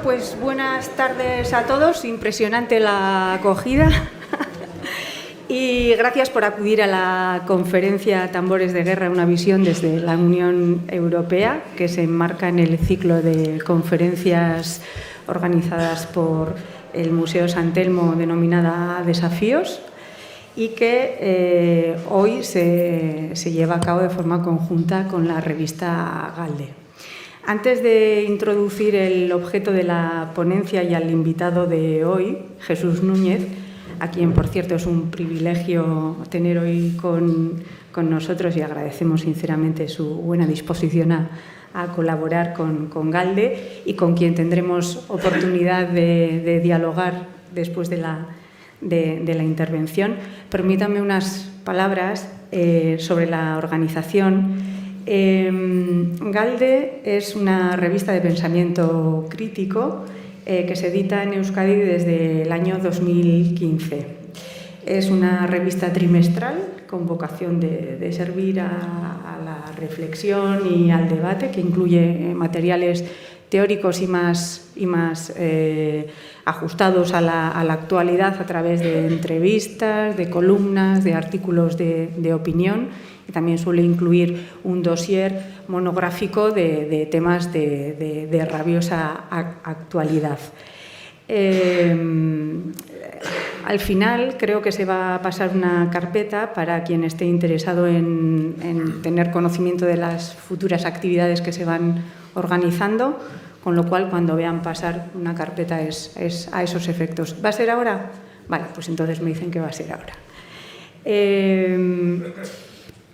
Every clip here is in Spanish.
pues buenas tardes a todos. Impresionante la acogida. Y gracias por acudir a la conferencia Tambores de Guerra, una visión desde la Unión Europea, que se enmarca en el ciclo de conferencias organizadas por el Museo San Telmo, denominada Desafíos, y que hoy se lleva a cabo de forma conjunta con la revista Galde. Antes de introducir el objeto de la ponencia y al invitado de hoy, Jesús Núñez, a quien, por cierto, es un privilegio tener hoy con nosotros y agradecemos sinceramente su buena disposición a colaborar con Galde y con quien tendremos oportunidad de dialogar después de la intervención. Permítanme unas palabras sobre la organización. Galde es una revista de pensamiento crítico que se edita en Euskadi desde el año 2015. Es una revista trimestral con vocación de servir a la reflexión y al debate, que incluye materiales teóricos y más ajustados a la actualidad a través de entrevistas, de columnas, de artículos de opinión. Y también suele incluir un dossier monográfico de temas de rabiosa actualidad. Al final creo que se va a pasar una carpeta para quien esté interesado en tener conocimiento de las futuras actividades que se van organizando, con lo cual cuando vean pasar una carpeta es a esos efectos. ¿Va a ser ahora? Vale, pues entonces me dicen que va a ser ahora.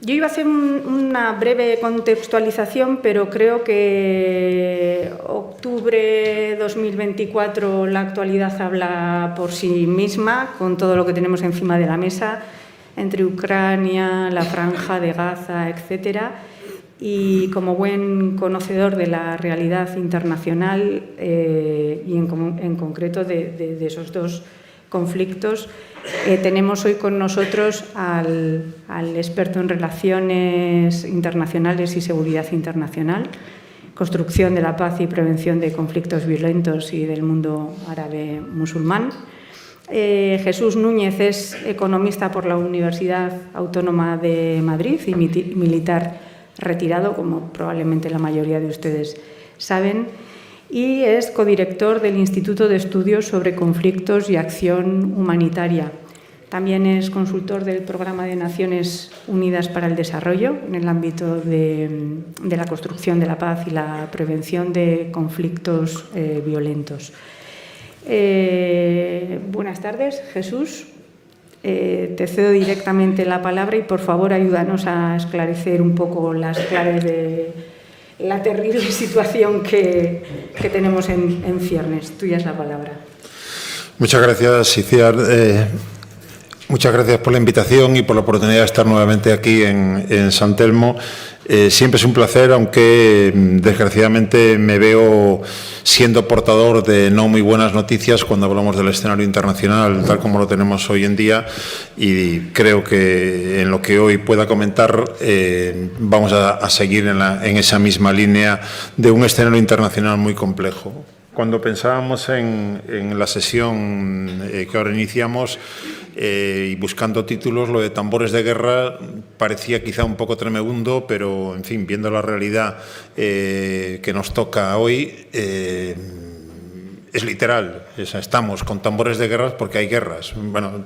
Yo iba a hacer una breve contextualización, pero creo que octubre 2024 la actualidad habla por sí misma, con todo lo que tenemos encima de la mesa, entre Ucrania, la Franja de Gaza, etcétera. Y como buen conocedor de la realidad internacional y en concreto de esos dos conflictos, tenemos hoy con nosotros al experto en relaciones internacionales y seguridad internacional, construcción de la paz y prevención de conflictos violentos y del mundo árabe musulmán. Jesús Núñez es economista por la Universidad Autónoma de Madrid y militar retirado, como probablemente la mayoría de ustedes saben, y es codirector del Instituto de Estudios sobre Conflictos y Acción Humanitaria. También es consultor del Programa de Naciones Unidas para el Desarrollo en el ámbito de la construcción de la paz y la prevención de conflictos violentos. Buenas tardes, Jesús. Te cedo directamente la palabra y, por favor, ayúdanos a esclarecer un poco las claves de la terrible situación que tenemos en ciernes. Tuya es la palabra. Muchas gracias, Iciar. Muchas gracias por la invitación y por la oportunidad de estar nuevamente aquí en San Telmo. Siempre es un placer, aunque desgraciadamente me veo siendo portador de no muy buenas noticias cuando hablamos del escenario internacional tal como lo tenemos hoy en día, y creo que en lo que hoy pueda comentar vamos a seguir en esa misma línea de un escenario internacional muy complejo. Cuando pensábamos en la sesión que ahora iniciamos, y buscando títulos, lo de Tambores de Guerra parecía quizá un poco tremebundo, pero, en fin, viendo la realidad que nos toca hoy, es literal. O sea, estamos con tambores de guerras porque hay guerras. Bueno,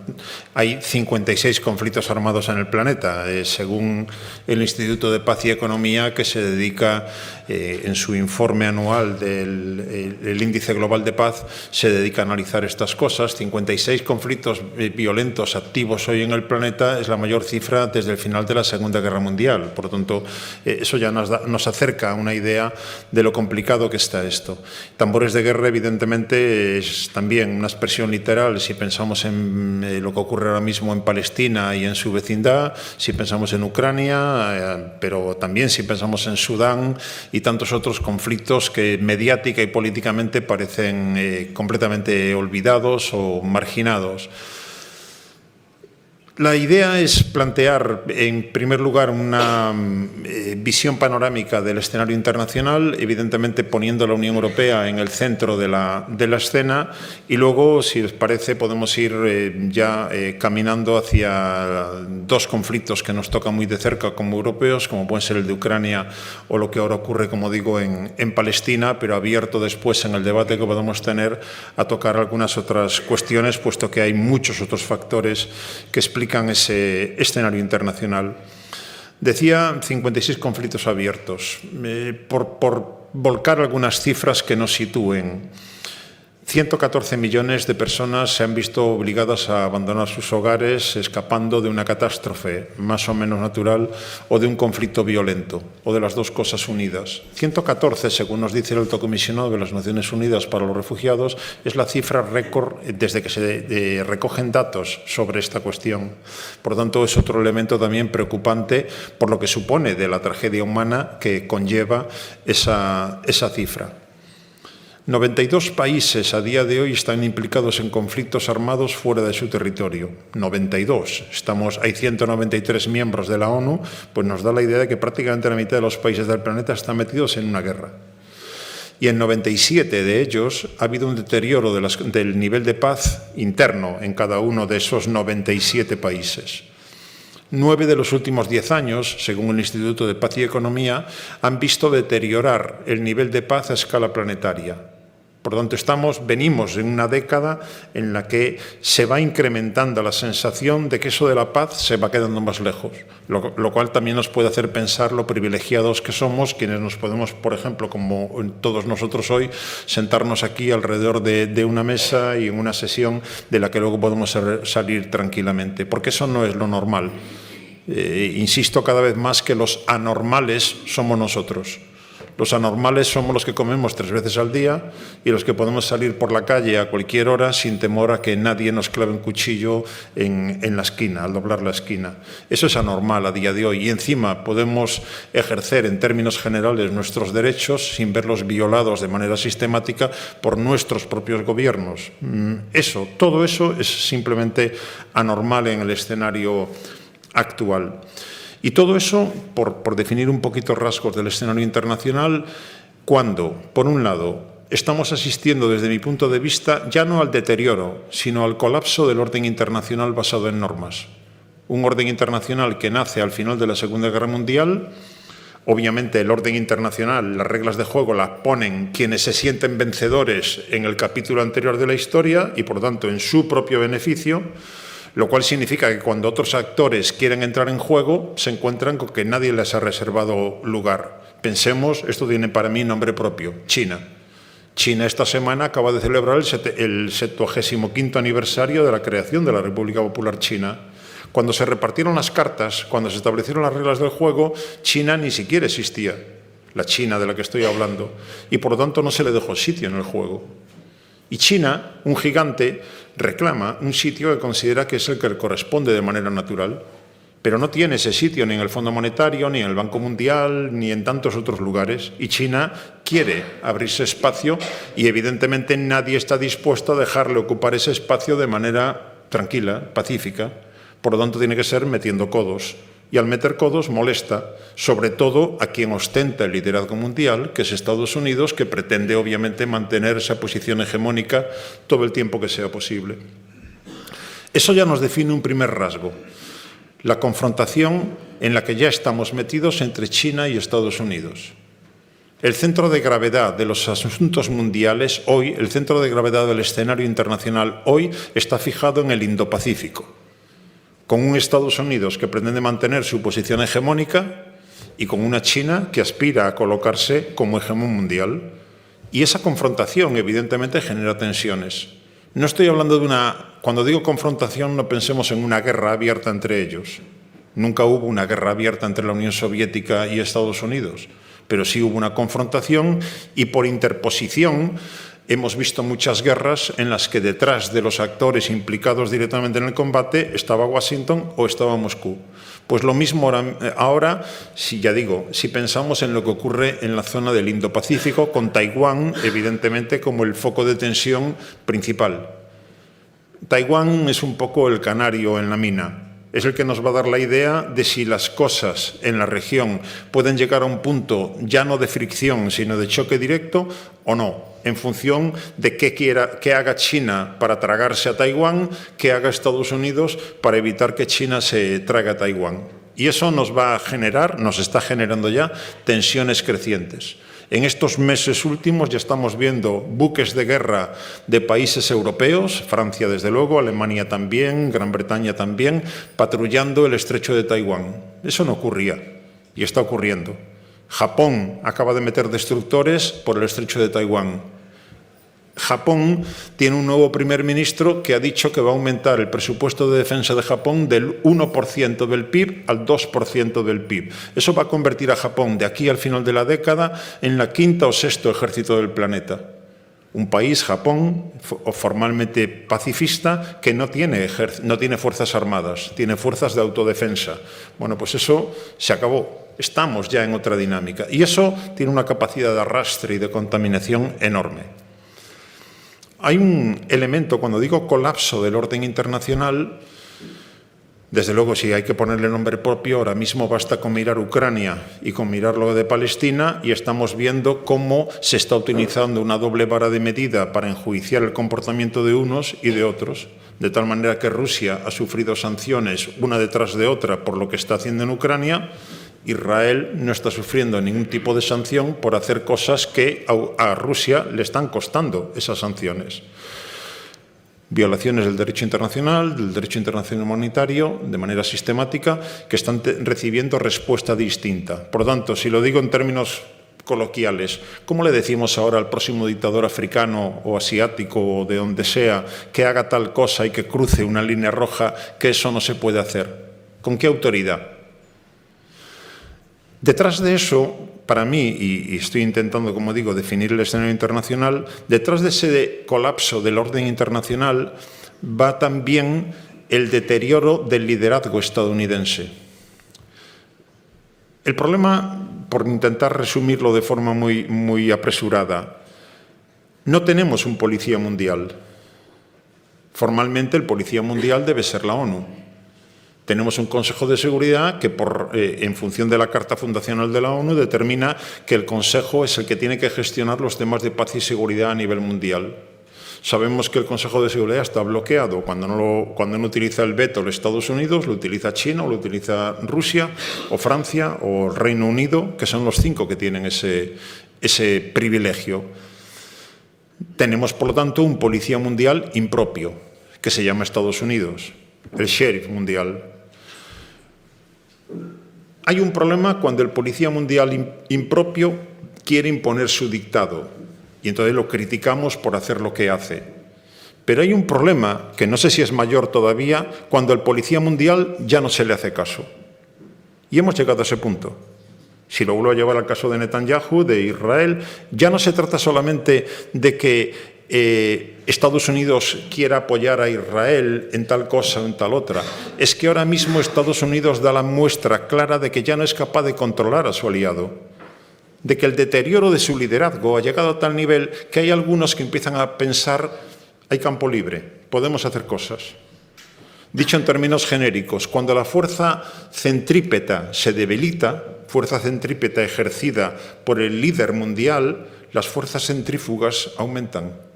hay 56 conflictos armados en el planeta, según el Instituto de Paz y Economía, que se dedica, en su informe anual del Índice Global de Paz, se dedica a analizar estas cosas. 56 conflictos violentos activos hoy en el planeta es la mayor cifra desde el final de la Segunda Guerra Mundial. Por lo tanto, eso ya nos acerca a una idea de lo complicado que está esto. Tambores de guerra, evidentemente, es también una expresión literal si pensamos en lo que ocurre ahora mismo en Palestina y en su vecindad, si pensamos en Ucrania, pero también si pensamos en Sudán y tantos otros conflictos que mediática y políticamente parecen completamente olvidados o marginados. La idea es plantear, en primer lugar, una visión panorámica del escenario internacional, evidentemente poniendo a la Unión Europea en el centro de la escena, y luego, si os parece, podemos ir caminando hacia dos conflictos que nos tocan muy de cerca como europeos, como pueden ser el de Ucrania o lo que ahora ocurre, como digo, en Palestina, pero abierto después en el debate que podemos tener a tocar algunas otras cuestiones, puesto que hay muchos otros factores que explican ese escenario internacional. Decía 56 conflictos abiertos. Por volcar algunas cifras que nos sitúen, 114 millones de personas se han visto obligadas a abandonar sus hogares escapando de una catástrofe más o menos natural o de un conflicto violento, o de las dos cosas unidas. 114, según nos dice el Alto Comisionado de las Naciones Unidas para los Refugiados, es la cifra récord desde que se recogen datos sobre esta cuestión. Por lo tanto, es otro elemento también preocupante por lo que supone de la tragedia humana que conlleva esa cifra. 92 países a día de hoy están implicados en conflictos armados fuera de su territorio. 92. Hay 193 miembros de la ONU, pues nos da la idea de que prácticamente la mitad de los países del planeta están metidos en una guerra. Y en 97 de ellos ha habido un deterioro del nivel de paz interno en cada uno de esos 97 países. 9 de los últimos 10 años, según el Instituto de Paz y Economía, han visto deteriorar el nivel de paz a escala planetaria. Por lo tanto, venimos en una década en la que se va incrementando la sensación de que eso de la paz se va quedando más lejos, lo cual también nos puede hacer pensar lo privilegiados que somos, quienes nos podemos, por ejemplo, como todos nosotros hoy, sentarnos aquí alrededor de una mesa y en una sesión de la que luego podemos salir tranquilamente, porque eso no es lo normal. Insisto cada vez más que los anormales somos nosotros. Los anormales somos los que comemos 3 veces al día y los que podemos salir por la calle a cualquier hora sin temor a que nadie nos clave un cuchillo en la esquina, al doblar la esquina. Eso es anormal a día de hoy y encima podemos ejercer en términos generales nuestros derechos sin verlos violados de manera sistemática por nuestros propios gobiernos. Todo eso es simplemente anormal en el escenario actual. Y todo eso, por definir un poquito rasgos del escenario internacional, cuando, por un lado, estamos asistiendo desde mi punto de vista ya no al deterioro, sino al colapso del orden internacional basado en normas. Un orden internacional que nace al final de la Segunda Guerra Mundial. Obviamente el orden internacional, las reglas de juego las ponen quienes se sienten vencedores en el capítulo anterior de la historia y, por tanto, en su propio beneficio. Lo cual significa que cuando otros actores quieren entrar en juego, se encuentran con que nadie les ha reservado lugar. Pensemos, esto tiene para mí nombre propio, China. China esta semana acaba de celebrar el 75º aniversario de la creación de la República Popular China. Cuando se repartieron las cartas, cuando se establecieron las reglas del juego, China ni siquiera existía, la China de la que estoy hablando, y por lo tanto no se le dejó sitio en el juego. Y China, un gigante, reclama un sitio que considera que es el que le corresponde de manera natural, pero no tiene ese sitio ni en el Fondo Monetario, ni en el Banco Mundial, ni en tantos otros lugares. Y China quiere abrirse espacio y evidentemente nadie está dispuesto a dejarle ocupar ese espacio de manera tranquila, pacífica. Por lo tanto, tiene que ser metiendo codos. Y al meter codos molesta, sobre todo a quien ostenta el liderazgo mundial, que es Estados Unidos, que pretende obviamente mantener esa posición hegemónica todo el tiempo que sea posible. Eso ya nos define un primer rasgo, la confrontación en la que ya estamos metidos entre China y Estados Unidos. El centro de gravedad de los asuntos mundiales hoy, el centro de gravedad del escenario internacional hoy, está fijado en el Indo-Pacífico, con un Estados Unidos que pretende mantener su posición hegemónica y con una China que aspira a colocarse como hegemón mundial. Y esa confrontación, evidentemente, genera tensiones. No estoy hablando de cuando digo confrontación, no pensemos en una guerra abierta entre ellos. Nunca hubo una guerra abierta entre la Unión Soviética y Estados Unidos, pero sí hubo una confrontación y por interposición hemos visto muchas guerras en las que detrás de los actores implicados directamente en el combate estaba Washington o estaba Moscú. Pues lo mismo ahora, si pensamos en lo que ocurre en la zona del Indo-Pacífico, con Taiwán, evidentemente, como el foco de tensión principal. Taiwán es un poco el canario en la mina. Es el que nos va a dar la idea de si las cosas en la región pueden llegar a un punto ya no de fricción, sino de choque directo o no, en función de qué haga China para tragarse a Taiwán, qué haga Estados Unidos para evitar que China se trague a Taiwán. Y eso nos va a generar, nos está generando ya, tensiones crecientes. En estos meses últimos ya estamos viendo buques de guerra de países europeos, Francia desde luego, Alemania también, Gran Bretaña también, patrullando el estrecho de Taiwán. Eso no ocurría y está ocurriendo. Japón acaba de meter destructores por el estrecho de Taiwán. Japón tiene un nuevo primer ministro que ha dicho que va a aumentar el presupuesto de defensa de Japón del 1% del PIB al 2% del PIB. Eso va a convertir a Japón, de aquí al final de la década, en la quinta o sexto ejército del planeta. Un país, Japón, formalmente pacifista, que no tiene fuerzas armadas, tiene fuerzas de autodefensa. Bueno, pues eso se acabó. Estamos ya en otra dinámica. Y eso tiene una capacidad de arrastre y de contaminación enorme. Hay un elemento, cuando digo colapso del orden internacional, desde luego si hay que ponerle nombre propio, ahora mismo basta con mirar Ucrania y con mirar lo de Palestina y estamos viendo cómo se está utilizando una doble vara de medida para enjuiciar el comportamiento de unos y de otros, de tal manera que Rusia ha sufrido sanciones una detrás de otra por lo que está haciendo en Ucrania. Israel no está sufriendo ningún tipo de sanción por hacer cosas que a Rusia le están costando esas sanciones. Violaciones del derecho internacional humanitario, de manera sistemática, que están recibiendo respuesta distinta. Por lo tanto, si lo digo en términos coloquiales, ¿cómo le decimos ahora al próximo dictador africano o asiático o de donde sea que haga tal cosa y que cruce una línea roja que eso no se puede hacer? ¿Con qué autoridad? Detrás de eso, para mí, y estoy intentando, como digo, definir el escenario internacional, detrás de ese colapso del orden internacional va también el deterioro del liderazgo estadounidense. El problema, por intentar resumirlo de forma muy apresurada, no tenemos un policía mundial. Formalmente el policía mundial debe ser la ONU. Tenemos un Consejo de Seguridad que, en función de la Carta Fundacional de la ONU, determina que el Consejo es el que tiene que gestionar los temas de paz y seguridad a nivel mundial. Sabemos que el Consejo de Seguridad está bloqueado. Cuando no utiliza el veto los Estados Unidos, lo utiliza China, o lo utiliza Rusia, o Francia, o Reino Unido, que son los 5 que tienen ese privilegio. Tenemos, por lo tanto, un policía mundial impropio, que se llama Estados Unidos, el sheriff mundial. Hay un problema cuando el policía mundial impropio quiere imponer su dictado y entonces lo criticamos por hacer lo que hace. Pero hay un problema, que no sé si es mayor todavía, cuando el policía mundial ya no se le hace caso. Y hemos llegado a ese punto. Si lo vuelvo a llevar al caso de Netanyahu, de Israel, ya no se trata solamente de que Estados Unidos quiera apoyar a Israel en tal cosa o en tal otra. Es que ahora mismo Estados Unidos da la muestra clara de que ya no es capaz de controlar a su aliado, de que el deterioro de su liderazgo ha llegado a tal nivel que hay algunos que empiezan a pensar: hay campo libre, podemos hacer cosas. Dicho en términos genéricos, cuando la fuerza centrípeta se debilita, fuerza centrípeta ejercida por el líder mundial, las fuerzas centrífugas aumentan.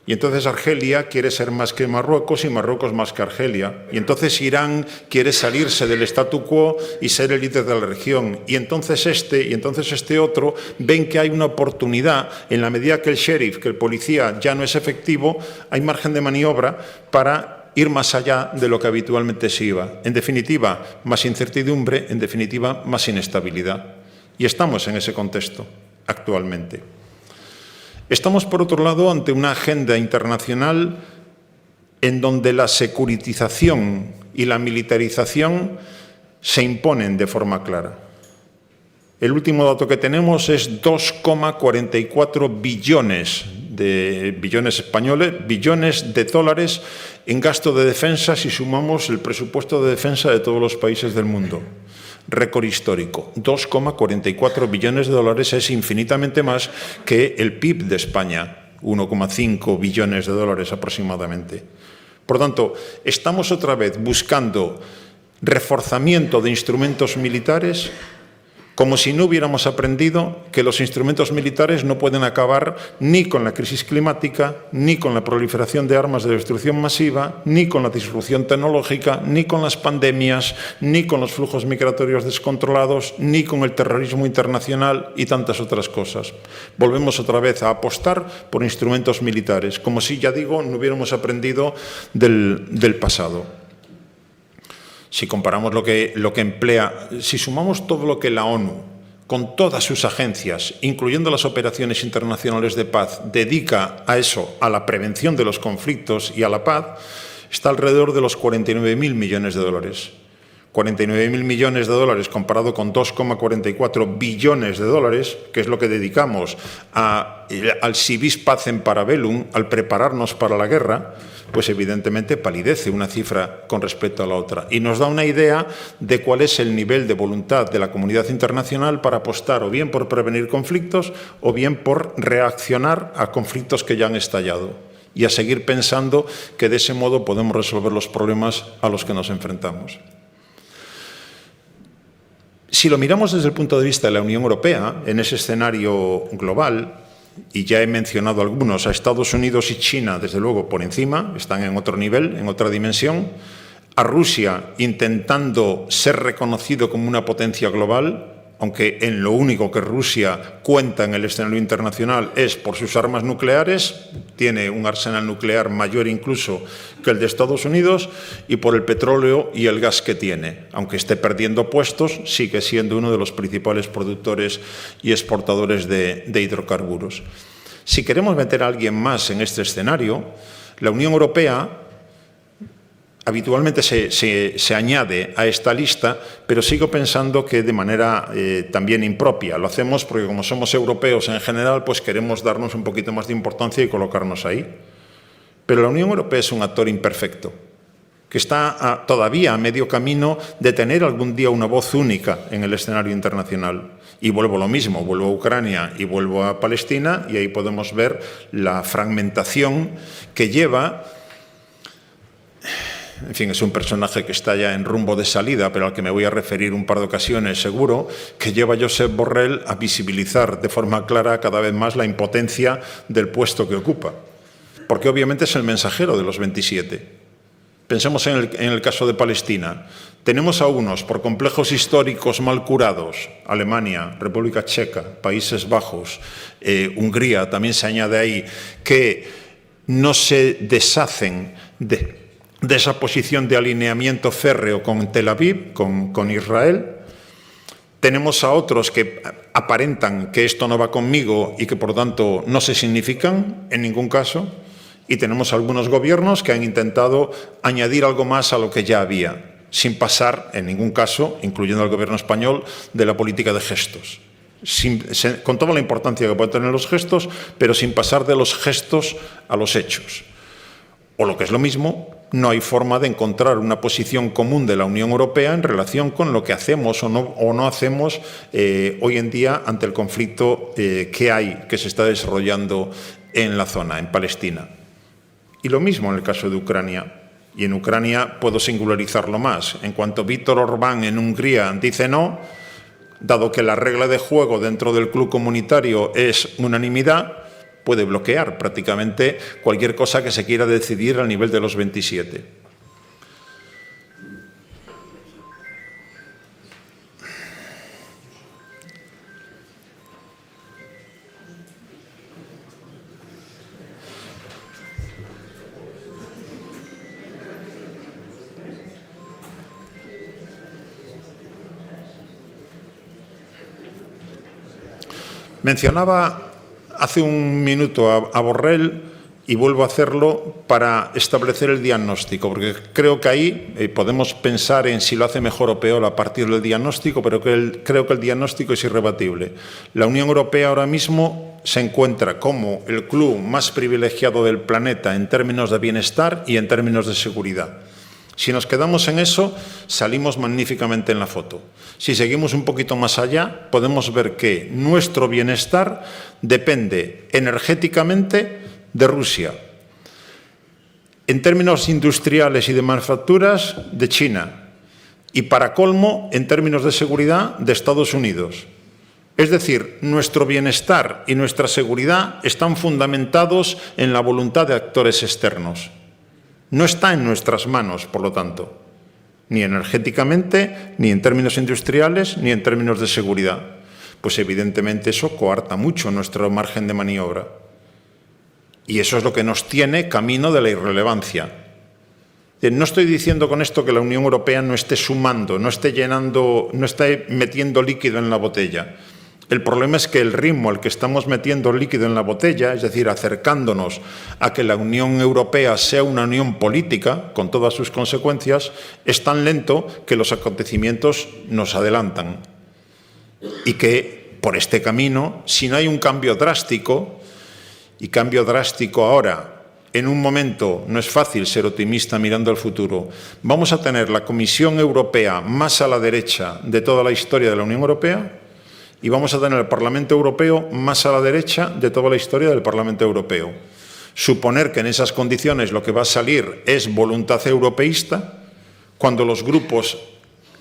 Y entonces Argelia quiere ser más que Marruecos y Marruecos más que Argelia. Y entonces Irán quiere salirse del statu quo y ser el líder de la región. Y entonces este otro ven que hay una oportunidad, en la medida que el sheriff, que el policía ya no es efectivo, hay margen de maniobra para ir más allá de lo que habitualmente se iba. En definitiva, más incertidumbre, en definitiva, más inestabilidad. Y estamos en ese contexto actualmente. Estamos, por otro lado, ante una agenda internacional en donde la securitización y la militarización se imponen de forma clara. El último dato que tenemos es 2,44 billones de dólares en gasto de defensa si sumamos el presupuesto de defensa de todos los países del mundo. Récord histórico. 2,44 billones de dólares es infinitamente más que el PIB de España, 1,5 billones de dólares aproximadamente. Por tanto, estamos otra vez buscando reforzamiento de instrumentos militares como si no hubiéramos aprendido que los instrumentos militares no pueden acabar ni con la crisis climática, ni con la proliferación de armas de destrucción masiva, ni con la disrupción tecnológica, ni con las pandemias, ni con los flujos migratorios descontrolados, ni con el terrorismo internacional y tantas otras cosas. Volvemos otra vez a apostar por instrumentos militares, como si, ya digo, no hubiéramos aprendido del pasado. Si comparamos lo que emplea, si sumamos todo lo que la ONU, con todas sus agencias, incluyendo las operaciones internacionales de paz, dedica a eso, a la prevención de los conflictos y a la paz, está alrededor de los 49.000 millones de dólares. 49.000 millones de dólares comparado con 2,44 billones de dólares, que es lo que dedicamos al si vis pacem para bellum, al prepararnos para la guerra, pues evidentemente palidece una cifra con respecto a la otra y nos da una idea de cuál es el nivel de voluntad de la comunidad internacional para apostar o bien por prevenir conflictos o bien por reaccionar a conflictos que ya han estallado y a seguir pensando que de ese modo podemos resolver los problemas a los que nos enfrentamos. Si lo miramos desde el punto de vista de la Unión Europea, en ese escenario global, y ya he mencionado algunos, a Estados Unidos y China, desde luego, por encima, están en otro nivel, en otra dimensión, a Rusia intentando ser reconocido como una potencia global, aunque en lo único que Rusia cuenta en el escenario internacional es por sus armas nucleares, tiene un arsenal nuclear mayor incluso que el de Estados Unidos, y por el petróleo y el gas que tiene. Aunque esté perdiendo puestos, sigue siendo uno de los principales productores y exportadores de hidrocarburos. Si queremos meter a alguien más en este escenario, la Unión Europea habitualmente se añade a esta lista, pero sigo pensando que de manera también impropia. Lo hacemos porque como somos europeos en general, pues queremos darnos un poquito más de importancia y colocarnos ahí. Pero la Unión Europea es un actor imperfecto, que está todavía a medio camino de tener algún día una voz única en el escenario internacional. Y vuelvo a lo mismo, vuelvo a Ucrania y vuelvo a Palestina, y ahí podemos ver la fragmentación que lleva. En fin, es un personaje que está ya en rumbo de salida, pero al que me voy a referir un par de ocasiones seguro, que lleva a Josep Borrell a visibilizar de forma clara cada vez más la impotencia del puesto que ocupa. Porque obviamente es el mensajero de los 27. Pensemos en el caso de Palestina. Tenemos a unos por complejos históricos mal curados, Alemania, República Checa, Países Bajos, Hungría, también se añade ahí, que no se deshacen de esa posición de alineamiento férreo con Tel Aviv, con Israel. Tenemos a otros que aparentan que esto no va conmigo y que por tanto no se significan en ningún caso. Y tenemos algunos gobiernos que han intentado añadir algo más a lo que ya había, sin pasar en ningún caso, incluyendo al gobierno español, de la política de gestos. Con toda la importancia que pueden tener los gestos, pero sin pasar de los gestos a los hechos. O lo que es lo mismo, no hay forma de encontrar una posición común de la Unión Europea en relación con lo que hacemos o no hacemos hoy en día ante el conflicto que se está desarrollando en la zona, en Palestina. Y lo mismo en el caso de Ucrania. Y en Ucrania puedo singularizarlo más. En cuanto Víctor Orbán en Hungría dice no, dado que la regla de juego dentro del club comunitario es unanimidad, puede bloquear prácticamente cualquier cosa que se quiera decidir al nivel de los 27. Mencionaba hace un minuto a Borrell y vuelvo a hacerlo para establecer el diagnóstico, porque creo que ahí podemos pensar en si lo hace mejor o peor a partir del diagnóstico, pero creo que el diagnóstico es irrebatible. La Unión Europea ahora mismo se encuentra como el club más privilegiado del planeta en términos de bienestar y en términos de seguridad. Si nos quedamos en eso, salimos magníficamente en la foto. Si seguimos un poquito más allá, podemos ver que nuestro bienestar depende energéticamente de Rusia. en términos industriales y de manufacturas, de China. Y para colmo, en términos de seguridad, de Estados Unidos. Es decir, nuestro bienestar y nuestra seguridad están fundamentados en la voluntad de actores externos. No está en nuestras manos, por lo tanto, ni energéticamente, ni en términos industriales, ni en términos de seguridad. Pues evidentemente eso coarta mucho nuestro margen de maniobra. Y eso es lo que nos tiene camino de la irrelevancia. No estoy diciendo con esto que la Unión Europea no esté sumando, no esté llenando, no esté metiendo líquido en la botella. El problema es que el ritmo al que estamos metiendo líquido en la botella, es decir, acercándonos a que la Unión Europea sea una unión política, con todas sus consecuencias, es tan lento que los acontecimientos nos adelantan. Y que por este camino, si no hay un cambio drástico, y cambio drástico ahora, en un momento, no es fácil ser optimista mirando al futuro, vamos a tener la Comisión Europea más a la derecha de toda la historia de la Unión Europea y vamos a tener el Parlamento Europeo más a la derecha de toda la historia del Parlamento Europeo. Suponer que en esas condiciones lo que va a salir es voluntad europeísta, cuando los grupos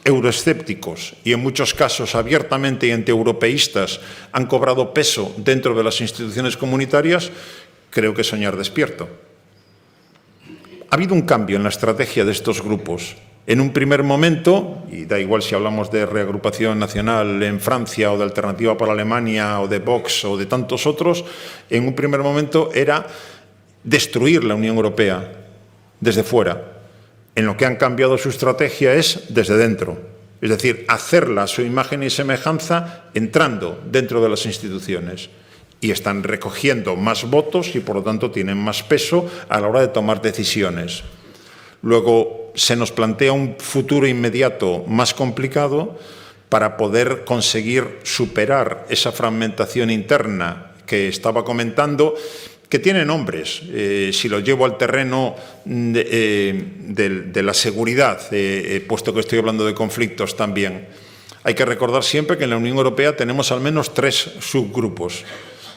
euroescépticos y en muchos casos abiertamente antieuropeístas han cobrado peso dentro de las instituciones comunitarias, creo que es soñar despierto. Ha habido un cambio en la estrategia de estos grupos. En un primer momento, y da igual si hablamos de reagrupación nacional en Francia o de Alternativa para Alemania o de Vox o de tantos otros, en un primer momento era destruir la Unión Europea desde fuera. En lo que han cambiado su estrategia es desde dentro, es decir, hacerla a su imagen y semejanza entrando dentro de las instituciones. Y están recogiendo más votos y, por lo tanto, tienen más peso a la hora de tomar decisiones. Luego, se nos plantea un futuro inmediato más complicado para poder conseguir superar esa fragmentación interna que estaba comentando, que tiene nombres. Si lo llevo al terreno de la seguridad, puesto que estoy hablando de conflictos también, hay que recordar siempre que en la Unión Europea tenemos al menos 3 subgrupos.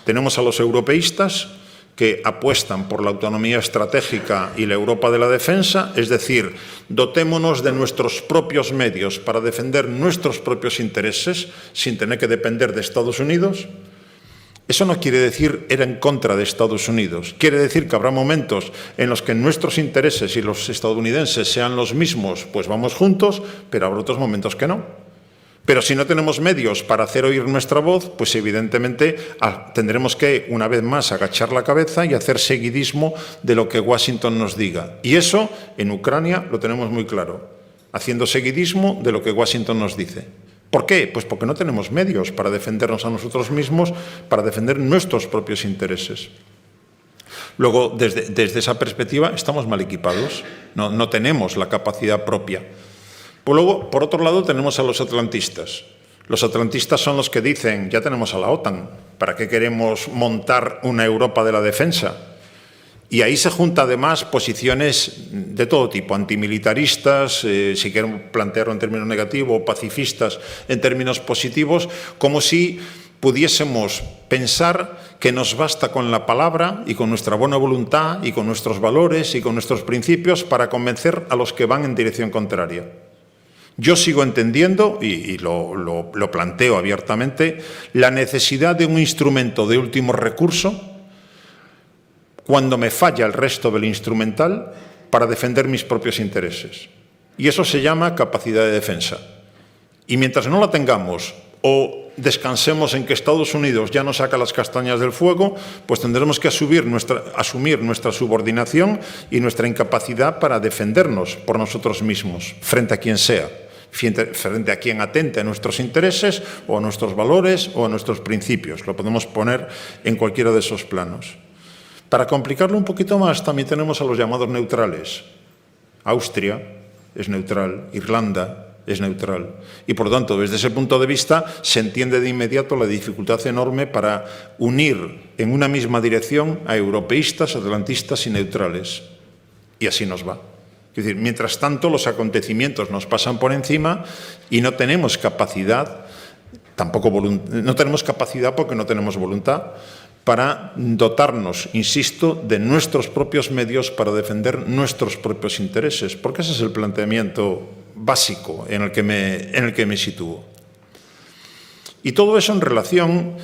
Tenemos a los europeístas, que apuestan por la autonomía estratégica y la Europa de la defensa, es decir, dotémonos de nuestros propios medios para defender nuestros propios intereses sin tener que depender de Estados Unidos. Eso no quiere decir ir en contra de Estados Unidos. Quiere decir que habrá momentos en los que nuestros intereses y los estadounidenses sean los mismos, pues vamos juntos, pero habrá otros momentos que no. Pero si no tenemos medios para hacer oír nuestra voz, pues evidentemente tendremos que, una vez más, agachar la cabeza y hacer seguidismo de lo que Washington nos diga. Y eso, en Ucrania, lo tenemos muy claro, haciendo seguidismo de lo que Washington nos dice. ¿Por qué? Pues porque no tenemos medios para defendernos a nosotros mismos, para defender nuestros propios intereses. Luego, desde esa perspectiva, estamos mal equipados, no tenemos la capacidad propia. Luego, por otro lado, tenemos a los atlantistas. Los atlantistas son los que dicen, ya tenemos a la OTAN, ¿para qué queremos montar una Europa de la defensa? Y ahí se juntan además posiciones de todo tipo, antimilitaristas, si queremos plantearlo en términos negativos, pacifistas en términos positivos, como si pudiésemos pensar que nos basta con la palabra y con nuestra buena voluntad y con nuestros valores y con nuestros principios para convencer a los que van en dirección contraria. Yo sigo entendiendo, y lo planteo abiertamente, la necesidad de un instrumento de último recurso cuando me falla el resto del instrumental para defender mis propios intereses. Y eso se llama capacidad de defensa. Y mientras no la tengamos o descansemos en que Estados Unidos ya nos saca las castañas del fuego, pues tendremos que asumir nuestra subordinación y nuestra incapacidad para defendernos por nosotros mismos, frente a quien sea, frente a quien atente a nuestros intereses o a nuestros valores o a nuestros principios. Lo podemos poner en cualquiera de esos planos. Para complicarlo un poquito más, también tenemos a los llamados neutrales. Austria es neutral, Irlanda es neutral. Y, por lo tanto, desde ese punto de vista, se entiende de inmediato la dificultad enorme para unir en una misma dirección a europeístas, atlantistas y neutrales. Y así nos va. Es decir, mientras tanto, los acontecimientos nos pasan por encima y no tenemos capacidad, no tenemos capacidad porque no tenemos voluntad, para dotarnos, insisto, de nuestros propios medios para defender nuestros propios intereses, porque ese es el planteamiento básico en el que me sitúo. Y todo eso en relación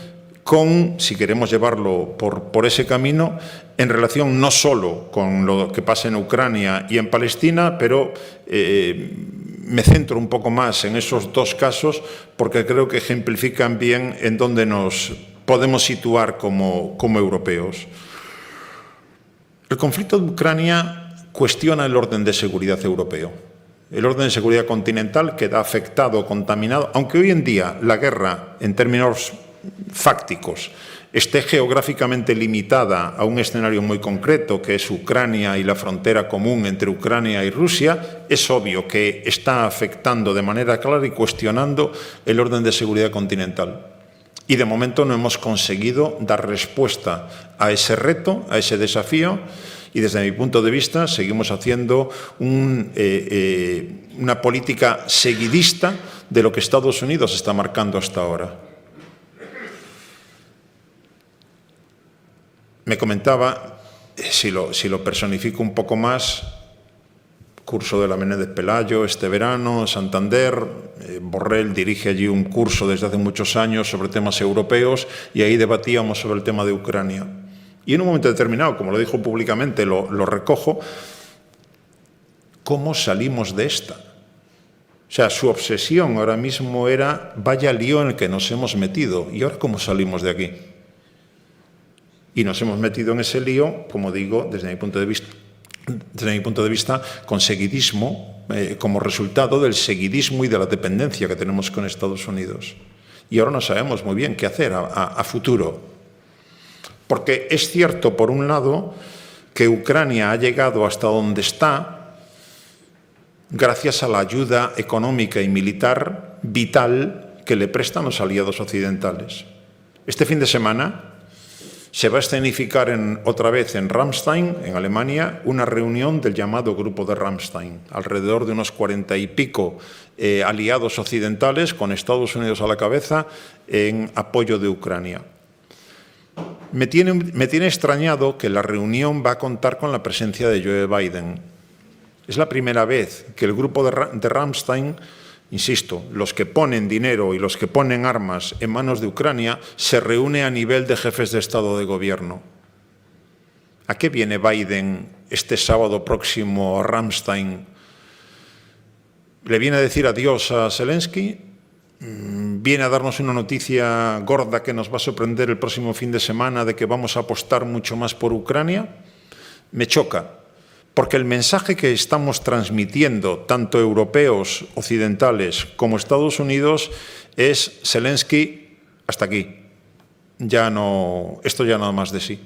con, si queremos llevarlo por ese camino, en relación no solo con lo que pasa en Ucrania y en Palestina, pero me centro un poco más en esos dos casos porque creo que ejemplifican bien en dónde nos podemos situar como europeos. El conflicto de Ucrania cuestiona el orden de seguridad europeo. El orden de seguridad continental queda afectado, contaminado, aunque hoy en día la guerra, en términos fácticos, esté geográficamente limitada a un escenario muy concreto, que es Ucrania y la frontera común entre Ucrania y Rusia, es obvio que está afectando de manera clara y cuestionando el orden de seguridad continental. Y de momento no hemos conseguido dar respuesta a ese reto, a ese desafío, y desde mi punto de vista seguimos haciendo una política seguidista de lo que Estados Unidos está marcando hasta ahora. Me comentaba, si lo personifico un poco más, curso de la Menéndez Pelayo este verano, Santander, Borrell dirige allí un curso desde hace muchos años sobre temas europeos y ahí debatíamos sobre el tema de Ucrania. Y en un momento determinado, como lo dijo públicamente, lo recojo, ¿cómo salimos de esta? O sea, su obsesión ahora mismo era, vaya lío en el que nos hemos metido, ¿y ahora cómo salimos de aquí? Y nos hemos metido en ese lío, como digo, desde mi punto de vista, con seguidismo, como resultado del seguidismo y de la dependencia que tenemos con Estados Unidos. Y ahora no sabemos muy bien qué hacer a futuro. Porque es cierto, por un lado, que Ucrania ha llegado hasta donde está gracias a la ayuda económica y militar vital que le prestan los aliados occidentales. Este fin de semana se va a escenificar otra vez en Ramstein, en Alemania, una reunión del llamado Grupo de Ramstein, alrededor de unos 40 y pico aliados occidentales, con Estados Unidos a la cabeza, en apoyo de Ucrania. Me tiene extrañado que la reunión va a contar con la presencia de Joe Biden. Es la primera vez que el Grupo de Ramstein, insisto, los que ponen dinero y los que ponen armas en manos de Ucrania, se reúne a nivel de jefes de Estado de Gobierno. ¿A qué viene Biden este sábado próximo a Ramstein? ¿Le viene a decir adiós a Zelensky? ¿Viene a darnos una noticia gorda que nos va a sorprender el próximo fin de semana de que vamos a apostar mucho más por Ucrania? Me choca. Porque el mensaje que estamos transmitiendo, tanto europeos, occidentales, como Estados Unidos, es Zelensky, hasta aquí. Esto ya nada más de sí.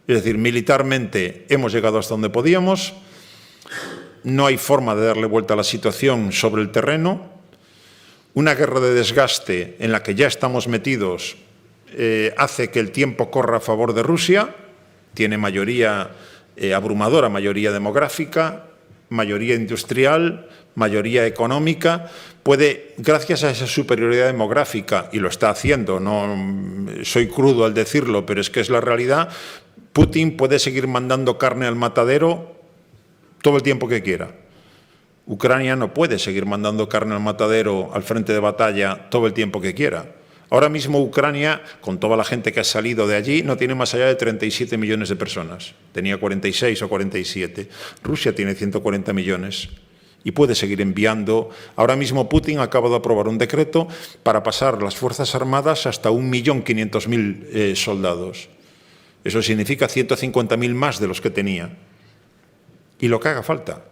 Es decir, militarmente hemos llegado hasta donde podíamos, no hay forma de darle vuelta a la situación sobre el terreno, una guerra de desgaste en la que ya estamos metidos hace que el tiempo corra a favor de Rusia, tiene mayoría abrumadora, mayoría demográfica, mayoría industrial, mayoría económica, puede, gracias a esa superioridad demográfica, y lo está haciendo, no soy crudo al decirlo, pero es que es la realidad, Putin puede seguir mandando carne al matadero todo el tiempo que quiera. Ucrania no puede seguir mandando carne al matadero al frente de batalla todo el tiempo que quiera. Ahora mismo Ucrania, con toda la gente que ha salido de allí, no tiene más allá de 37 millones de personas. Tenía 46 o 47. Rusia tiene 140 millones y puede seguir enviando. Ahora mismo Putin acaba de aprobar un decreto para pasar las Fuerzas Armadas hasta 1.500.000 soldados. Eso significa 150.000 más de los que tenía. Y lo que haga falta.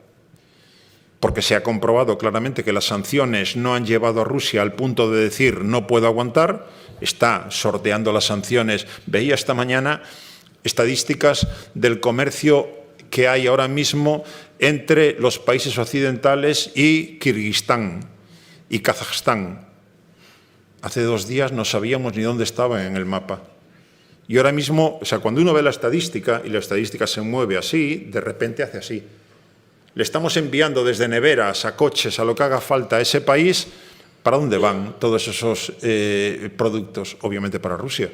Porque se ha comprobado claramente que las sanciones no han llevado a Rusia al punto de decir no puedo aguantar, está sorteando las sanciones. Veía esta mañana estadísticas del comercio que hay ahora mismo entre los países occidentales y Kirguistán y Kazajstán. Hace 2 días no sabíamos ni dónde estaban en el mapa. Y ahora mismo, o sea, cuando uno ve la estadística y la estadística se mueve así, de repente hace así. Le estamos enviando desde neveras a coches, a lo que haga falta a ese país. ¿Para dónde van todos esos productos? Obviamente para Rusia.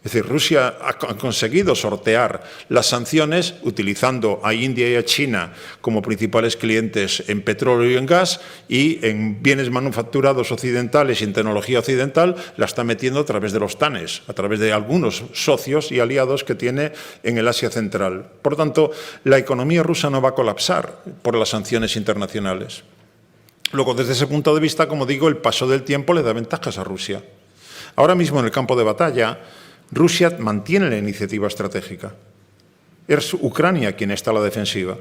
Es decir, Rusia ha conseguido sortear las sanciones utilizando a India y a China como principales clientes en petróleo y en gas, y en bienes manufacturados occidentales y en tecnología occidental la está metiendo a través de los TANES, a través de algunos socios y aliados que tiene en el Asia Central. Por tanto, la economía rusa no va a colapsar por las sanciones internacionales. Luego, desde ese punto de vista, como digo, el paso del tiempo le da ventajas a Rusia. Ahora mismo en el campo de batalla, Rusia mantiene la iniciativa estratégica. Es Ucrania quien está a la defensiva.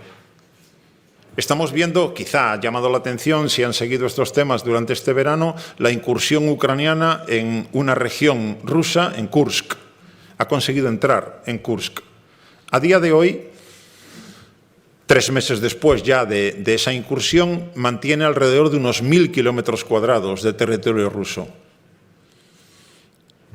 Estamos viendo, quizá ha llamado la atención, si han seguido estos temas durante este verano, la incursión ucraniana en una región rusa, en Kursk. Ha conseguido entrar en Kursk. A día de hoy, 3 meses después ya de esa incursión, mantiene alrededor de unos 1000 kilómetros cuadrados de territorio ruso.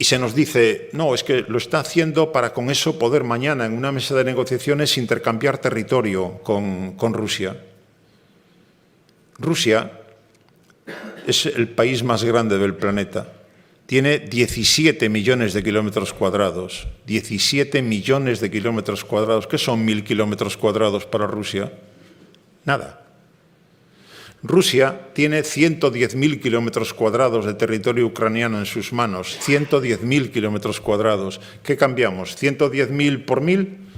Y se nos dice, no, es que lo está haciendo para con eso poder mañana en una mesa de negociaciones intercambiar territorio con Rusia. Rusia es el país más grande del planeta. Tiene 17 millones de kilómetros cuadrados. 17 millones de kilómetros cuadrados. ¿Qué son 1000 kilómetros cuadrados para Rusia? Nada. Rusia tiene 110.000 kilómetros cuadrados de territorio ucraniano en sus manos, 110.000 kilómetros cuadrados. ¿Qué cambiamos? ¿110.000 por 1000?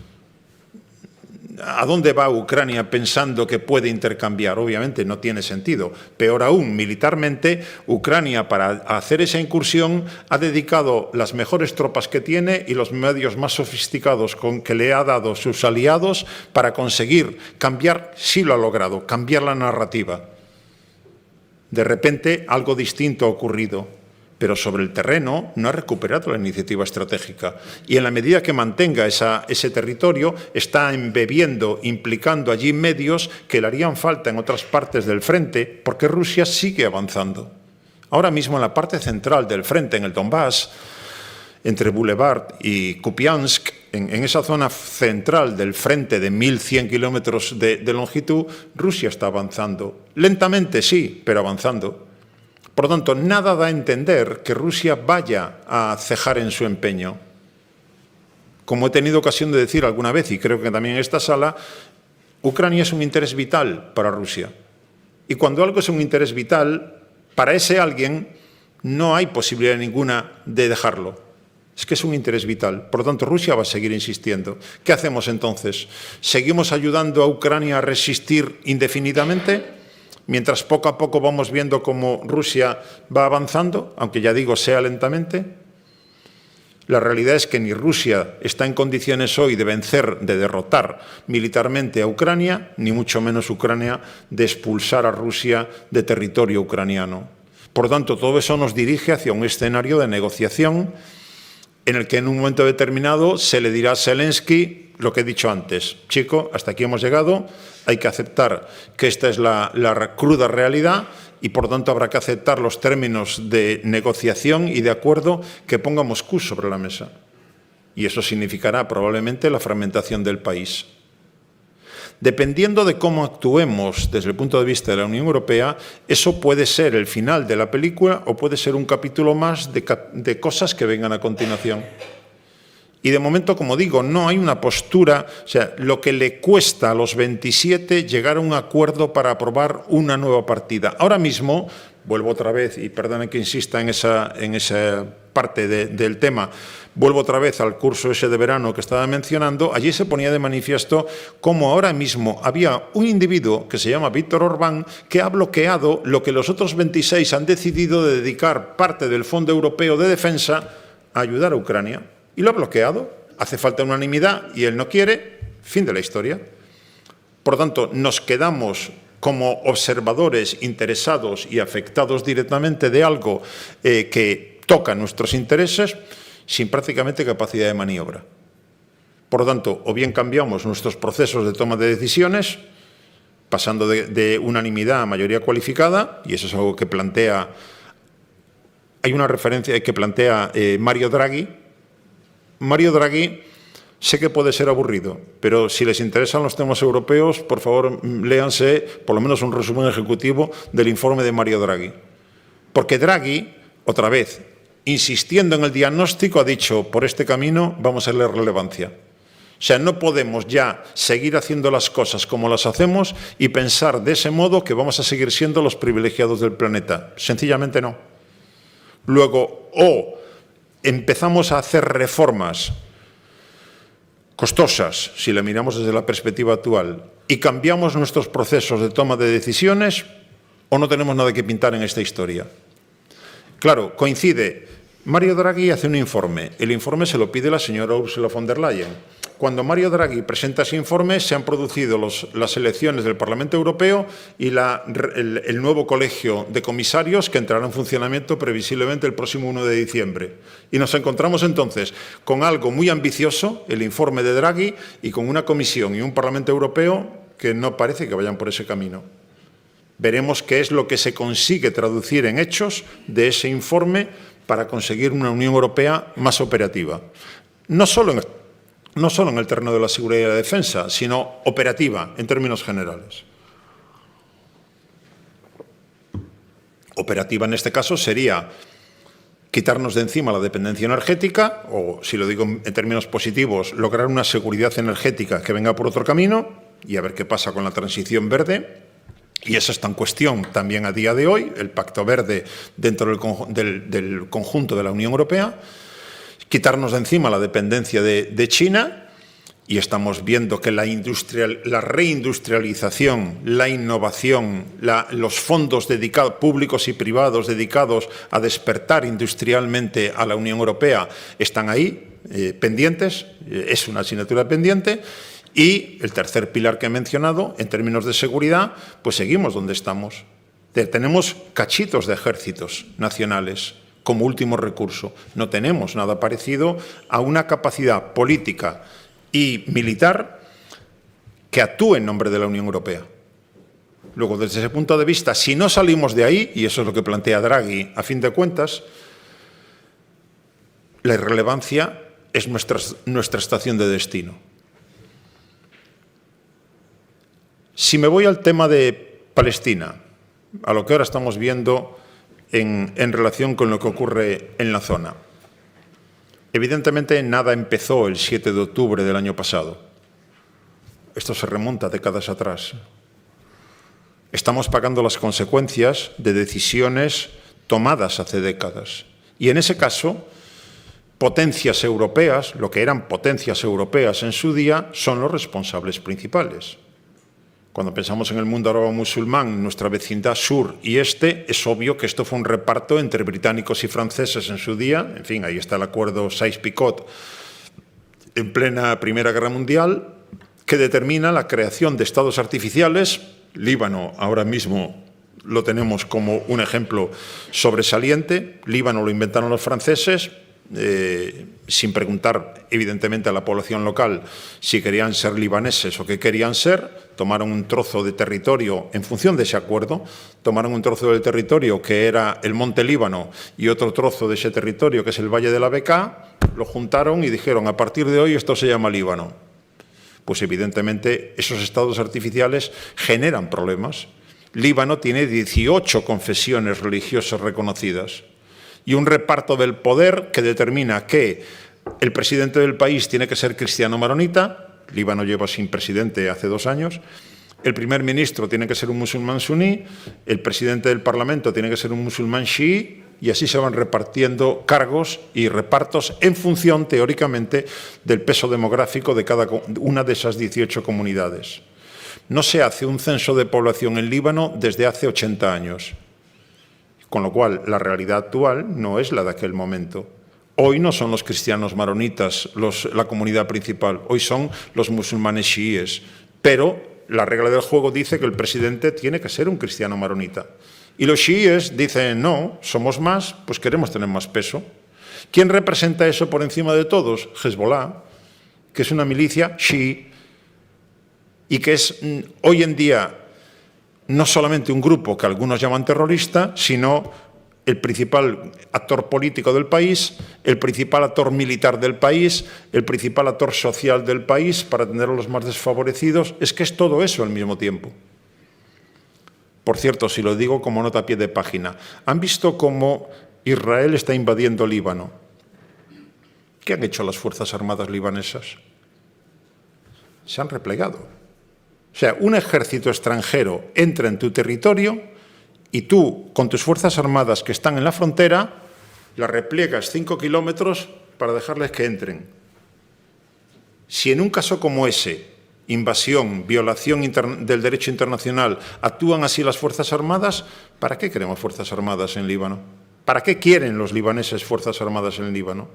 ¿A dónde va Ucrania pensando que puede intercambiar? Obviamente no tiene sentido. Peor aún, militarmente, Ucrania para hacer esa incursión ha dedicado las mejores tropas que tiene y los medios más sofisticados que le ha dado sus aliados para conseguir cambiar, sí lo ha logrado, cambiar la narrativa. De repente algo distinto ha ocurrido, pero sobre el terreno no ha recuperado la iniciativa estratégica. Y en la medida que mantenga ese territorio, está embebiendo, implicando allí medios que le harían falta en otras partes del frente, porque Rusia sigue avanzando. Ahora mismo en la parte central del frente, en el Donbass, entre Boulevard y Kupiansk, en esa zona central del frente de 1100 kilómetros de longitud, Rusia está avanzando. Lentamente sí, pero avanzando. Por lo tanto, nada da a entender que Rusia vaya a cejar en su empeño. Como he tenido ocasión de decir alguna vez, y creo que también en esta sala, Ucrania es un interés vital para Rusia. Y cuando algo es un interés vital, para ese alguien no hay posibilidad ninguna de dejarlo. Es que es un interés vital. Por lo tanto, Rusia va a seguir insistiendo. ¿Qué hacemos entonces? ¿Seguimos ayudando a Ucrania a resistir indefinidamente? Mientras poco a poco vamos viendo cómo Rusia va avanzando, aunque ya digo, sea lentamente. La realidad es que ni Rusia está en condiciones hoy de vencer, de derrotar militarmente a Ucrania, ni mucho menos Ucrania de expulsar a Rusia de territorio ucraniano. Por lo tanto, todo eso nos dirige hacia un escenario de negociación en el que en un momento determinado se le dirá a Zelensky lo que he dicho antes. Chico, hasta aquí hemos llegado, hay que aceptar que esta es la cruda realidad y por tanto habrá que aceptar los términos de negociación y de acuerdo que ponga Moscú sobre la mesa. Y eso significará probablemente la fragmentación del país. Dependiendo de cómo actuemos desde el punto de vista de la Unión Europea, eso puede ser el final de la película o puede ser un capítulo más de cosas que vengan a continuación. Y de momento, como digo, no hay una postura, o sea, lo que le cuesta a los 27 llegar a un acuerdo para aprobar una nueva partida. Ahora mismo, vuelvo otra vez, y perdone que insista en esa parte del tema, vuelvo otra vez al curso ese de verano que estaba mencionando, allí se ponía de manifiesto cómo ahora mismo había un individuo que se llama Víctor Orbán que ha bloqueado lo que los otros 26 han decidido de dedicar parte del Fondo Europeo de Defensa a ayudar a Ucrania. Y lo ha bloqueado. Hace falta unanimidad y él no quiere. Fin de la historia. Por lo tanto, nos quedamos como observadores interesados y afectados directamente de algo que toca nuestros intereses sin prácticamente capacidad de maniobra. Por lo tanto, o bien cambiamos nuestros procesos de toma de decisiones, pasando de unanimidad a mayoría cualificada, y eso es algo que plantea, hay una referencia que plantea Mario Draghi. Mario Draghi, sé que puede ser aburrido, pero si les interesan los temas europeos, por favor, léanse por lo menos un resumen ejecutivo del informe de Mario Draghi. Porque Draghi, otra vez, insistiendo en el diagnóstico, ha dicho, por este camino vamos a darle relevancia. O sea, no podemos ya seguir haciendo las cosas como las hacemos y pensar de ese modo que vamos a seguir siendo los privilegiados del planeta. Sencillamente no. Luego, o empezamos a hacer reformas costosas, si la miramos desde la perspectiva actual, y cambiamos nuestros procesos de toma de decisiones, o no tenemos nada que pintar en esta historia. Claro, coincide. Mario Draghi hace un informe. El informe se lo pide la señora Ursula von der Leyen. Cuando Mario Draghi presenta ese informe, se han producido las elecciones del Parlamento Europeo y el nuevo colegio de comisarios que entrará en funcionamiento previsiblemente el próximo 1 de diciembre. Y nos encontramos entonces con algo muy ambicioso, el informe de Draghi, y con una comisión y un Parlamento Europeo que no parece que vayan por ese camino. Veremos qué es lo que se consigue traducir en hechos de ese informe para conseguir una Unión Europea más operativa. No solo en el terreno de la seguridad y la defensa, sino operativa en términos generales. Operativa en este caso sería quitarnos de encima la dependencia energética, o, si lo digo en términos positivos, lograr una seguridad energética que venga por otro camino y a ver qué pasa con la transición verde. Y eso está en cuestión también a día de hoy, el Pacto Verde dentro del conjunto de la Unión Europea, quitarnos de encima la dependencia de China, y estamos viendo que la reindustrialización, la innovación, los fondos públicos y privados dedicados a despertar industrialmente a la Unión Europea están ahí, pendientes, es una asignatura pendiente. Y el tercer pilar que he mencionado, en términos de seguridad, pues seguimos donde estamos. Tenemos cachitos de ejércitos nacionales como último recurso. No tenemos nada parecido a una capacidad política y militar que actúe en nombre de la Unión Europea. Luego, desde ese punto de vista, si no salimos de ahí, y eso es lo que plantea Draghi, a fin de cuentas, la irrelevancia es nuestra estación de destino. Si me voy al tema de Palestina, a lo que ahora estamos viendo en relación con lo que ocurre en la zona, evidentemente nada empezó el 7 de octubre del año pasado. Esto se remonta décadas atrás. Estamos pagando las consecuencias de decisiones tomadas hace décadas. Y en ese caso, potencias europeas, lo que eran potencias europeas en su día, son los responsables principales. Cuando pensamos en el mundo árabe-musulmán, nuestra vecindad sur y este, es obvio que esto fue un reparto entre británicos y franceses en su día. En fin, ahí está el acuerdo Sykes-Picot en plena Primera Guerra Mundial, que determina la creación de estados artificiales. Líbano ahora mismo lo tenemos como un ejemplo sobresaliente. Líbano lo inventaron los franceses, sin preguntar evidentemente a la población local si querían ser libaneses o qué querían ser. Tomaron un trozo de territorio en función de ese acuerdo, tomaron un trozo del territorio que era el Monte Líbano y otro trozo de ese territorio que es el Valle de la Bekaa, lo juntaron y dijeron, a partir de hoy esto se llama Líbano. Pues evidentemente esos estados artificiales generan problemas. Líbano tiene 18 confesiones religiosas reconocidas y un reparto del poder que determina que el presidente del país tiene que ser cristiano maronita. Líbano lleva sin presidente hace 2 años. El primer ministro tiene que ser un musulmán suní, el presidente del Parlamento tiene que ser un musulmán chií, y así se van repartiendo cargos y repartos en función, teóricamente, del peso demográfico de cada una de esas 18 comunidades. No se hace un censo de población en Líbano desde hace 80 años, con lo cual la realidad actual no es la de aquel momento. Hoy no son los cristianos maronitas la comunidad principal, hoy son los musulmanes chiíes, pero la regla del juego dice que el presidente tiene que ser un cristiano maronita. Y los chiíes dicen, no, somos más, pues queremos tener más peso. ¿Quién representa eso por encima de todos? Hezbollah, que es una milicia chií y que es hoy en día no solamente un grupo que algunos llaman terrorista, sino el principal actor político del país, el principal actor militar del país, el principal actor social del país para atender a los más desfavorecidos. Es que es todo eso al mismo tiempo. Por cierto, si lo digo como nota a pie de página, ¿han visto cómo Israel está invadiendo Líbano. ¿Qué han hecho las Fuerzas Armadas libanesas? Se han replegado. O sea, un ejército extranjero entra en tu territorio y tú, con tus Fuerzas Armadas que están en la frontera, las repliegas 5 kilómetros para dejarles que entren. Si en un caso como ese, invasión, violación del derecho internacional, actúan así las Fuerzas Armadas, ¿para qué queremos Fuerzas Armadas en Líbano? ¿Para qué quieren los libaneses Fuerzas Armadas en Líbano?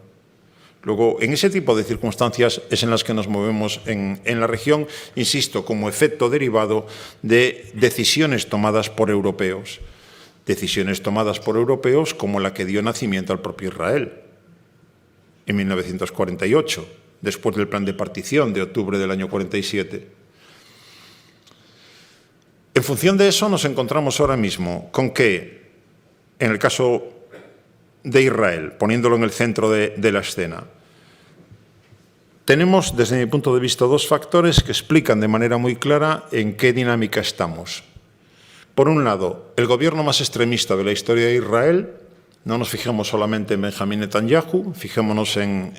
Luego, en ese tipo de circunstancias es en las que nos movemos en la región, insisto, como efecto derivado de decisiones tomadas por europeos. Decisiones tomadas por europeos como la que dio nacimiento al propio Israel en 1948, después del plan de partición de octubre del año 47. En función de eso nos encontramos ahora mismo con que, en el caso de Israel, poniéndolo en el centro de la escena, tenemos, desde mi punto de vista, dos factores que explican de manera muy clara en qué dinámica estamos. Por un lado, el gobierno más extremista de la historia de Israel, no nos fijemos solamente en Benjamín Netanyahu, fijémonos en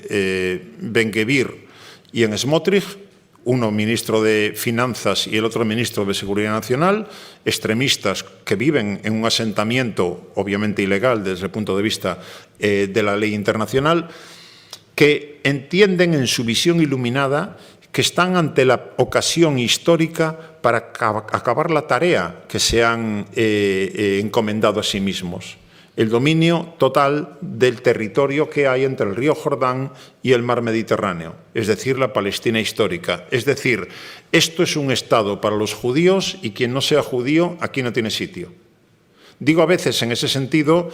Ben-Gvir y en Smotrich, uno ministro de Finanzas y el otro ministro de Seguridad Nacional, extremistas que viven en un asentamiento, obviamente ilegal desde el punto de vista de la ley internacional, que entienden en su visión iluminada que están ante la ocasión histórica para acabar la tarea que se han encomendado a sí mismos. El dominio total del territorio que hay entre el río Jordán y el mar Mediterráneo, es decir, la Palestina histórica. Es decir, esto es un Estado para los judíos y quien no sea judío aquí no tiene sitio. Digo a veces en ese sentido,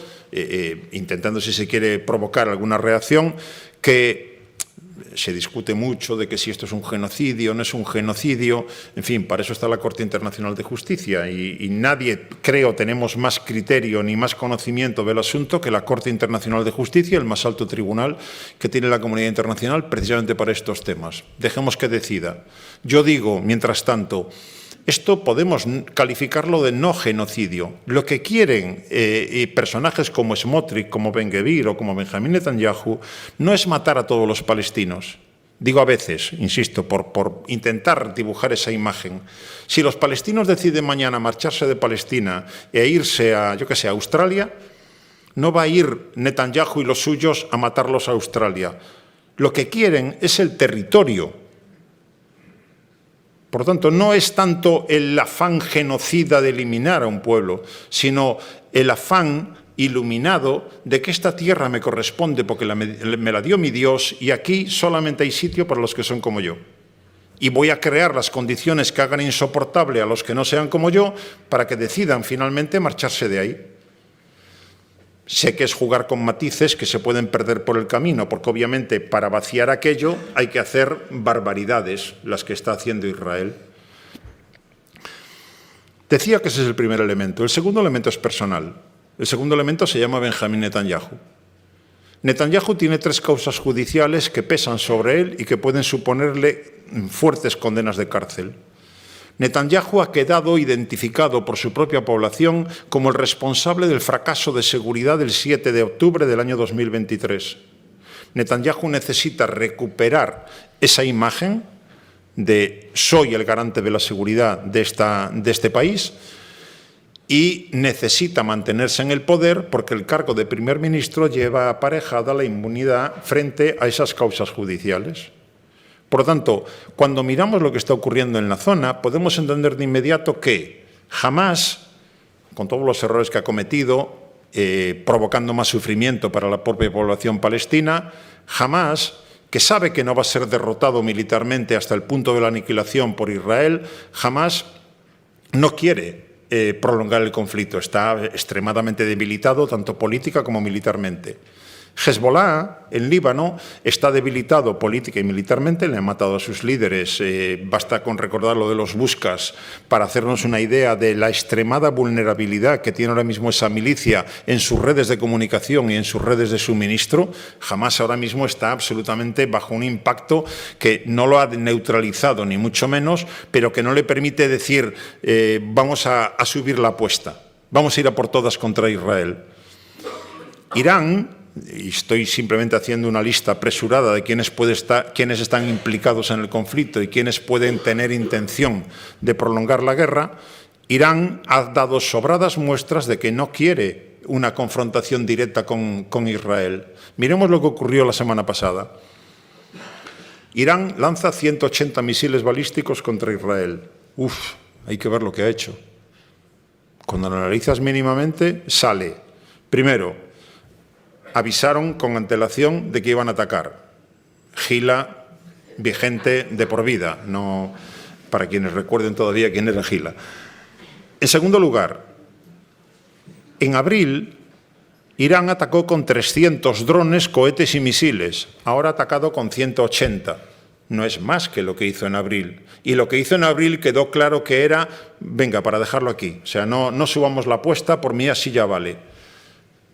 intentando si se quiere provocar alguna reacción, que se discute mucho de que si esto es un genocidio o no es un genocidio. En fin, para eso está la Corte Internacional de Justicia y nadie, creo, tenemos más criterio ni más conocimiento del asunto que la Corte Internacional de Justicia, el más alto tribunal que tiene la comunidad internacional precisamente para estos temas. Dejemos que decida. Yo digo, mientras tanto, esto podemos calificarlo de no genocidio. Lo que quieren personajes como Smotrich, como Ben-Gvir o como Benjamín Netanyahu no es matar a todos los palestinos. Digo a veces, insisto, por intentar dibujar esa imagen. Si los palestinos deciden mañana marcharse de Palestina e irse a, yo qué sé, a Australia, no va a ir Netanyahu y los suyos a matarlos a Australia. Lo que quieren es el territorio. Por lo tanto, no es tanto el afán genocida de eliminar a un pueblo, sino el afán iluminado de que esta tierra me corresponde porque me la dio mi Dios y aquí solamente hay sitio para los que son como yo. Y voy a crear las condiciones que hagan insoportable a los que no sean como yo para que decidan finalmente marcharse de ahí. Sé que es jugar con matices que se pueden perder por el camino, porque obviamente para vaciar aquello hay que hacer barbaridades, las que está haciendo Israel. Decía que ese es el primer elemento. El segundo elemento es personal. El segundo elemento se llama Benjamín Netanyahu. Netanyahu tiene 3 causas judiciales que pesan sobre él y que pueden suponerle fuertes condenas de cárcel. Netanyahu ha quedado identificado por su propia población como el responsable del fracaso de seguridad del 7 de octubre del año 2023. Netanyahu necesita recuperar esa imagen de soy el garante de la seguridad de este país y necesita mantenerse en el poder porque el cargo de primer ministro lleva aparejada la inmunidad frente a esas causas judiciales. Por lo tanto, cuando miramos lo que está ocurriendo en la zona, podemos entender de inmediato que Hamás, con todos los errores que ha cometido, provocando más sufrimiento para la propia población palestina, Hamás, que sabe que no va a ser derrotado militarmente hasta el punto de la aniquilación por Israel, Hamás no quiere prolongar el conflicto, está extremadamente debilitado tanto política como militarmente. Hezbollah, en Líbano, está debilitado política y militarmente, le han matado a sus líderes, basta con recordar lo de los Buscas para hacernos una idea de la extremada vulnerabilidad que tiene ahora mismo esa milicia en sus redes de comunicación y en sus redes de suministro. Hamás ahora mismo está absolutamente bajo un impacto que no lo ha neutralizado, ni mucho menos, pero que no le permite decir vamos a subir la apuesta, vamos a ir a por todas contra Israel. Irán, y estoy simplemente haciendo una lista apresurada de quiénes están implicados en el conflicto y quiénes pueden tener intención de prolongar la guerra, Irán ha dado sobradas muestras de que no quiere una confrontación directa con Israel. Miremos lo que ocurrió la semana pasada. Irán lanza 180 misiles balísticos contra Israel. Hay que ver lo que ha hecho. Cuando lo analizas mínimamente, sale. Primero, avisaron con antelación de que iban a atacar. Gila, vigente de por vida, no para quienes recuerden todavía quién era Gila. En segundo lugar, en abril, Irán atacó con 300 drones, cohetes y misiles. Ahora ha atacado con 180. No es más que lo que hizo en abril. Y lo que hizo en abril quedó claro que era, venga, para dejarlo aquí. O sea, no subamos la apuesta, por mí así ya vale.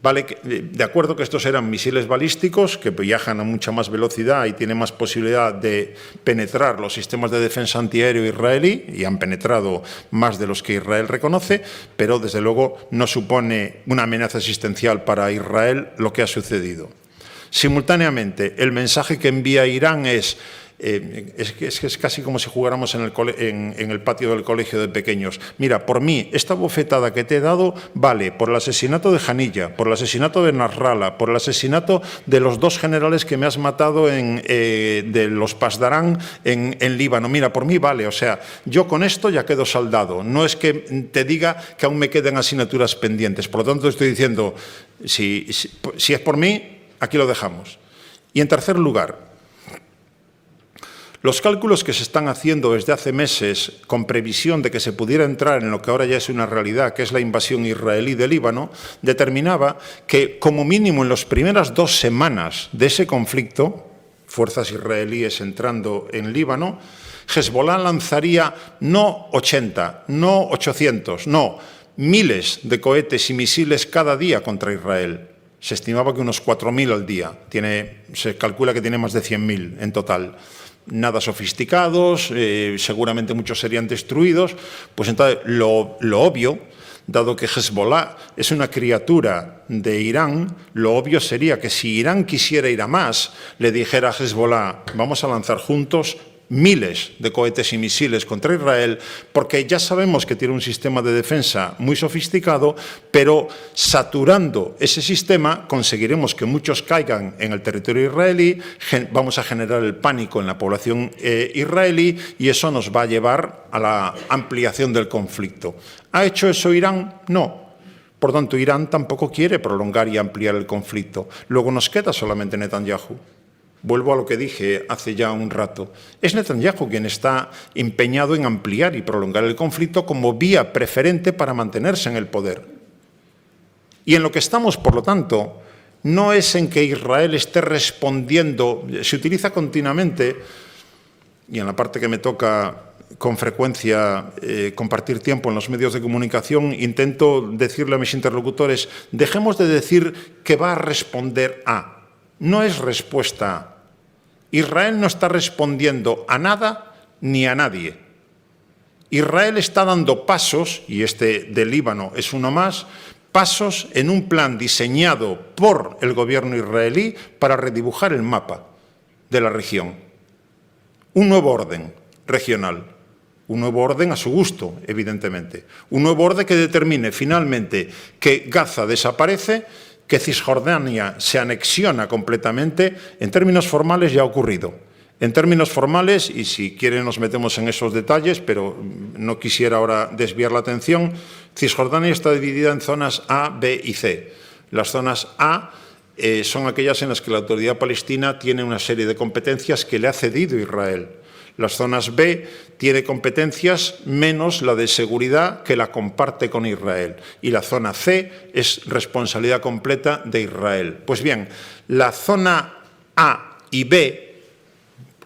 Vale, de acuerdo que estos eran misiles balísticos que viajan a mucha más velocidad y tienen más posibilidad de penetrar los sistemas de defensa antiaéreo israelí, y han penetrado más de los que Israel reconoce, pero desde luego no supone una amenaza existencial para Israel lo que ha sucedido. Simultáneamente, el mensaje que envía Irán es casi como si jugáramos en el patio del colegio de pequeños. Mira, por mí, esta bofetada que te he dado vale por el asesinato de Janilla, por el asesinato de Nasrallah, por el asesinato de los 2 generales que me has matado de los Pasdarán en Líbano. Mira, por mí vale. O sea, yo con esto ya quedo saldado. No es que te diga que aún me queden asignaturas pendientes. Por lo tanto, estoy diciendo, si es por mí, aquí lo dejamos. Y en tercer lugar, los cálculos que se están haciendo desde hace meses con previsión de que se pudiera entrar en lo que ahora ya es una realidad, que es la invasión israelí de Líbano, determinaba que como mínimo en las primeras 2 semanas de ese conflicto, fuerzas israelíes entrando en Líbano, Hezbollah lanzaría no 80, no 800, no, miles de cohetes y misiles cada día contra Israel. Se estimaba que unos 4.000 al día. Se calcula que tiene más de 100.000 en total. Nada sofisticados, seguramente muchos serían destruidos. Pues entonces lo obvio, dado que Hezbollah es una criatura de Irán, lo obvio sería que si Irán quisiera ir a más, le dijera a Hezbollah, vamos a lanzar juntos miles de cohetes y misiles contra Israel, porque ya sabemos que tiene un sistema de defensa muy sofisticado, pero saturando ese sistema conseguiremos que muchos caigan en el territorio israelí, vamos a generar el pánico en la población israelí y eso nos va a llevar a la ampliación del conflicto. ¿Ha hecho eso Irán? No. Por tanto, Irán tampoco quiere prolongar y ampliar el conflicto. Luego nos queda solamente Netanyahu. Vuelvo a lo que dije hace ya un rato. Es Netanyahu quien está empeñado en ampliar y prolongar el conflicto como vía preferente para mantenerse en el poder. Y en lo que estamos, por lo tanto, no es en que Israel esté respondiendo, se utiliza continuamente, y en la parte que me toca con frecuencia compartir tiempo en los medios de comunicación, intento decirle a mis interlocutores, dejemos de decir que va a responder a. No es respuesta. Israel no está respondiendo a nada ni a nadie. Israel está dando pasos, y este de Líbano es uno más, pasos en un plan diseñado por el gobierno israelí para redibujar el mapa de la región. Un nuevo orden regional. Un nuevo orden a su gusto, evidentemente. Un nuevo orden que determine finalmente que Gaza desaparece, que Cisjordania se anexiona completamente. En términos formales ya ha ocurrido. En términos formales, y si quieren nos metemos en esos detalles, pero no quisiera ahora desviar la atención, Cisjordania está dividida en zonas A, B y C. Las zonas A son aquellas en las que la autoridad palestina tiene una serie de competencias que le ha cedido Israel. Las zonas B tiene competencias menos la de seguridad que la comparte con Israel. Y la zona C es responsabilidad completa de Israel. Pues bien, la zona A y B,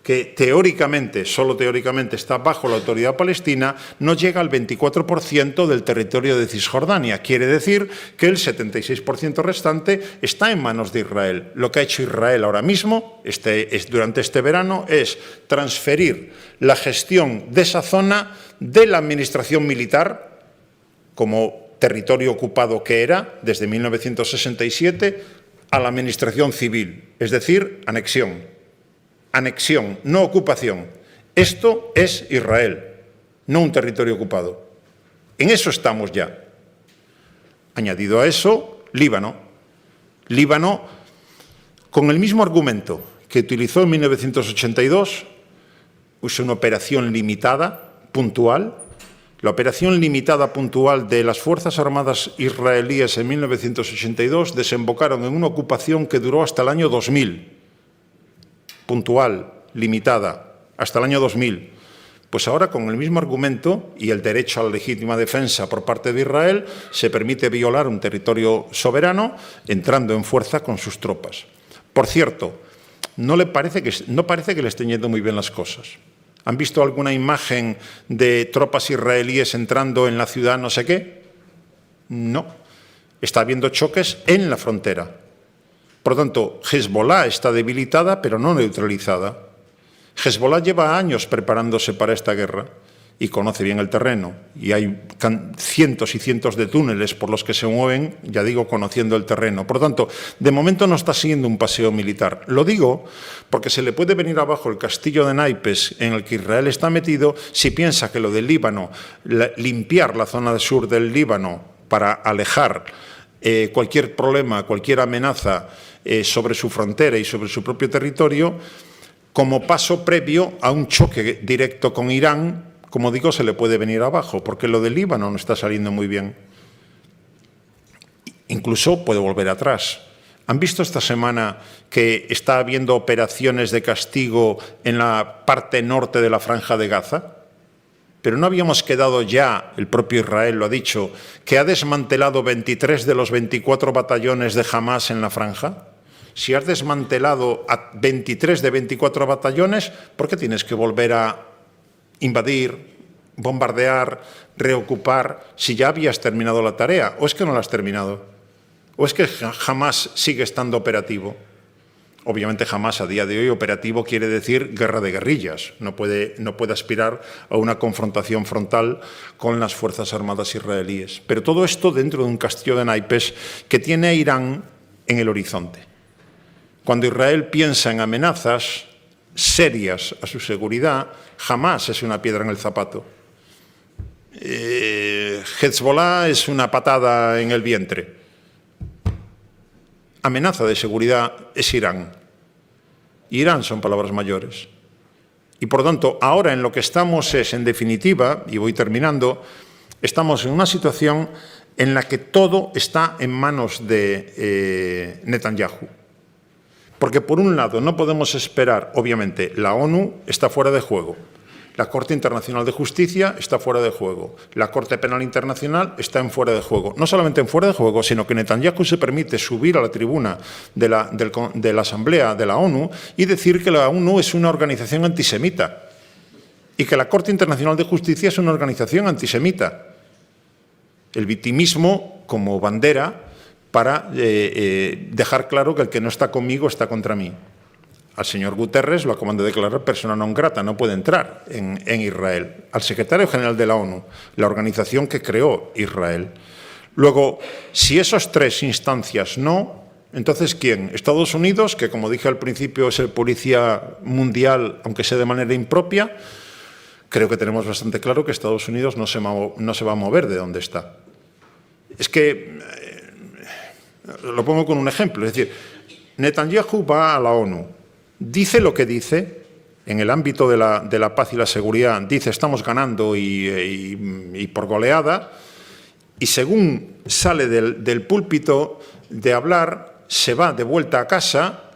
que teóricamente, solo teóricamente, está bajo la autoridad palestina, no llega al 24% del territorio de Cisjordania. Quiere decir que el 76% restante está en manos de Israel. Lo que ha hecho Israel ahora mismo, durante este verano, es transferir la gestión de esa zona de la administración militar, como territorio ocupado que era desde 1967, a la administración civil, es decir, anexión. Anexión, no ocupación. Esto es Israel, no un territorio ocupado. En eso estamos ya. Añadido a eso, Líbano. Líbano, con el mismo argumento que utilizó en 1982, es una operación limitada, puntual. La operación limitada puntual de las Fuerzas Armadas israelíes en 1982 desembocaron en una ocupación que duró hasta el año 2000. Puntual, limitada, hasta el año 2000. Pues ahora, con el mismo argumento y el derecho a la legítima defensa por parte de Israel, se permite violar un territorio soberano entrando en fuerza con sus tropas. Por cierto, no parece que le estén yendo muy bien las cosas. ¿Han visto alguna imagen de tropas israelíes entrando en la ciudad no sé qué? No. Está habiendo choques en la frontera. Por lo tanto, Hezbollah está debilitada, pero no neutralizada. Hezbollah lleva años preparándose para esta guerra y conoce bien el terreno. Y hay cientos y cientos de túneles por los que se mueven, ya digo, conociendo el terreno. Por lo tanto, de momento no está siendo un paseo militar. Lo digo porque se le puede venir abajo el castillo de naipes en el que Israel está metido si piensa que lo del Líbano, limpiar la zona sur del Líbano para alejar cualquier problema, cualquier amenaza sobre su frontera y sobre su propio territorio, como paso previo a un choque directo con Irán, como digo, se le puede venir abajo, porque lo del Líbano no está saliendo muy bien. Incluso puede volver atrás. ¿Han visto esta semana que está habiendo operaciones de castigo en la parte norte de la Franja de Gaza? Pero no habíamos quedado ya, el propio Israel lo ha dicho, que ha desmantelado 23 de los 24 batallones de Hamás en la franja. Si has desmantelado a 23 de 24 batallones, ¿por qué tienes que volver a invadir, bombardear, reocupar, si ya habías terminado la tarea? ¿O es que no la has terminado? ¿O es que Hamás sigue estando operativo? Obviamente Hamás a día de hoy operativo quiere decir guerra de guerrillas. No puede aspirar a una confrontación frontal con las Fuerzas Armadas israelíes. Pero todo esto dentro de un castillo de naipes que tiene a Irán en el horizonte. Cuando Israel piensa en amenazas serias a su seguridad, jamás es una piedra en el zapato. Hezbollah es una patada en el vientre. Amenaza de seguridad es Irán. Irán son palabras mayores. Y por lo tanto, ahora en lo que estamos es, en definitiva, y voy terminando, estamos en una situación en la que todo está en manos de Netanyahu. Porque, por un lado, no podemos esperar, obviamente, la ONU está fuera de juego, la Corte Internacional de Justicia está fuera de juego, la Corte Penal Internacional está en fuera de juego. No solamente en fuera de juego, sino que Netanyahu se permite subir a la tribuna de la Asamblea de la ONU y decir que la ONU es una organización antisemita y que la Corte Internacional de Justicia es una organización antisemita. El victimismo como bandera para dejar claro que el que no está conmigo está contra mí. Al señor Guterres lo acaban de declarar persona non grata, no puede entrar en Israel. Al secretario general de la ONU, la organización que creó Israel. Luego, si esas tres instancias no, entonces ¿quién? Estados Unidos, que como dije al principio es el policía mundial, aunque sea de manera impropia. Creo que tenemos bastante claro que Estados Unidos no se va a mover de donde está. Es que lo pongo con un ejemplo, es decir, Netanyahu va a la ONU, dice lo que dice, en el ámbito de la paz y la seguridad, dice estamos ganando y por goleada, y según sale del púlpito de hablar, se va de vuelta a casa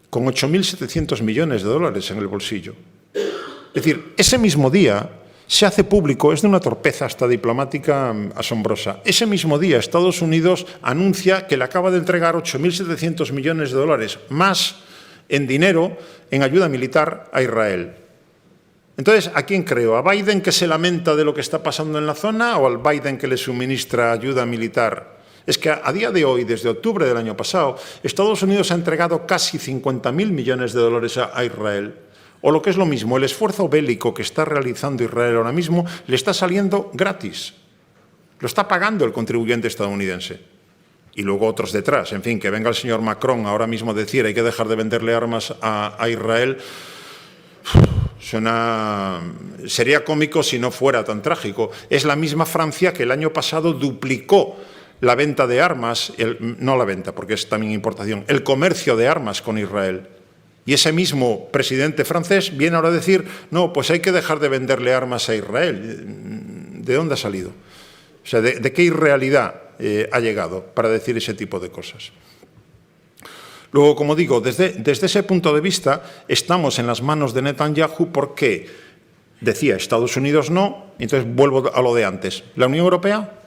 con 8.700 millones de dólares en el bolsillo. Es decir, ese mismo día se hace público, es de una torpeza hasta diplomática asombrosa. Ese mismo día Estados Unidos anuncia que le acaba de entregar 8.700 millones de dólares más en dinero en ayuda militar a Israel. Entonces, ¿a quién creo? ¿A Biden, que se lamenta de lo que está pasando en la zona, o al Biden que le suministra ayuda militar? Es que a día de hoy, desde octubre del año pasado, Estados Unidos ha entregado casi 50.000 millones de dólares a Israel. O lo que es lo mismo, el esfuerzo bélico que está realizando Israel ahora mismo le está saliendo gratis. Lo está pagando el contribuyente estadounidense. y luego otros detrás. En fin, que venga el señor Macron ahora mismo a decir hay que dejar de venderle armas a Israel, sería cómico si no fuera tan trágico. Es la misma Francia que el año pasado duplicó la venta de armas, no la venta, porque es también importación, el comercio de armas con Israel. Y ese mismo presidente francés viene ahora a decir, no, pues hay que dejar de venderle armas a Israel. ¿De dónde ha salido? O sea, ¿de qué irrealidad ha llegado para decir ese tipo de cosas? Luego, como digo, desde ese punto de vista, estamos en las manos de Netanyahu porque decía Estados Unidos no, entonces vuelvo a lo de antes. ¿La Unión Europea?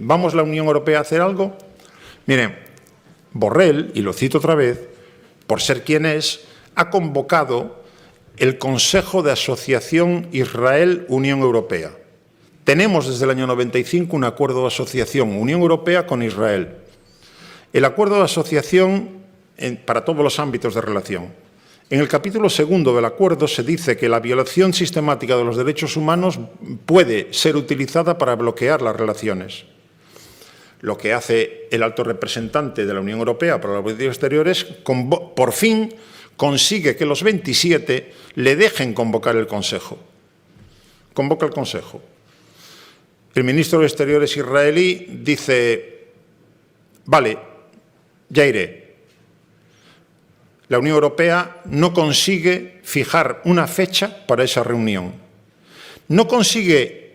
¿Vamos la Unión Europea a hacer algo? Miren, Borrell, y lo cito otra vez, por ser quien es, ha convocado el Consejo de Asociación Israel-Unión Europea. Tenemos desde el año 95 un acuerdo de asociación Unión Europea con Israel. El acuerdo de asociación para todos los ámbitos de relación. En el capítulo 2 del acuerdo se dice que la violación sistemática de los derechos humanos puede ser utilizada para bloquear las relaciones. Lo que hace el alto representante de la Unión Europea para la política exterior es, por fin, consigue que los 27 le dejen convocar el Consejo. Convoca el Consejo. El ministro de Exteriores israelí dice, vale, ya iré. La Unión Europea no consigue fijar una fecha para esa reunión. No consigue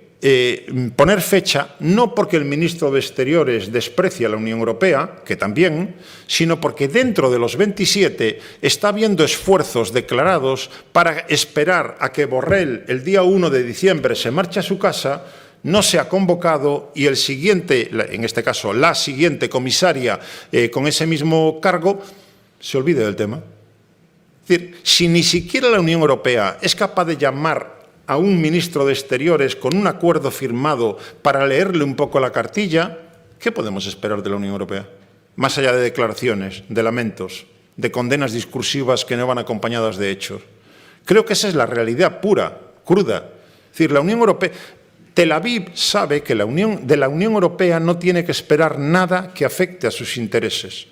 poner fecha, no porque el ministro de Exteriores desprecia a la Unión Europea, que también, sino porque dentro de los 27 está habiendo esfuerzos declarados para esperar a que Borrell el día 1 de diciembre se marche a su casa, no se ha convocado y el siguiente, en este caso la siguiente comisaria con ese mismo cargo, se olvide del tema. Es decir, si ni siquiera la Unión Europea es capaz de llamar a un ministro de Exteriores con un acuerdo firmado para leerle un poco la cartilla, ¿qué podemos esperar de la Unión Europea? Más allá de declaraciones, de lamentos, de condenas discursivas que no van acompañadas de hechos. Creo que esa es la realidad pura, cruda. Es decir, la Unión Europea... Tel Aviv sabe que de la Unión Europea no tiene que esperar nada que afecte a sus intereses,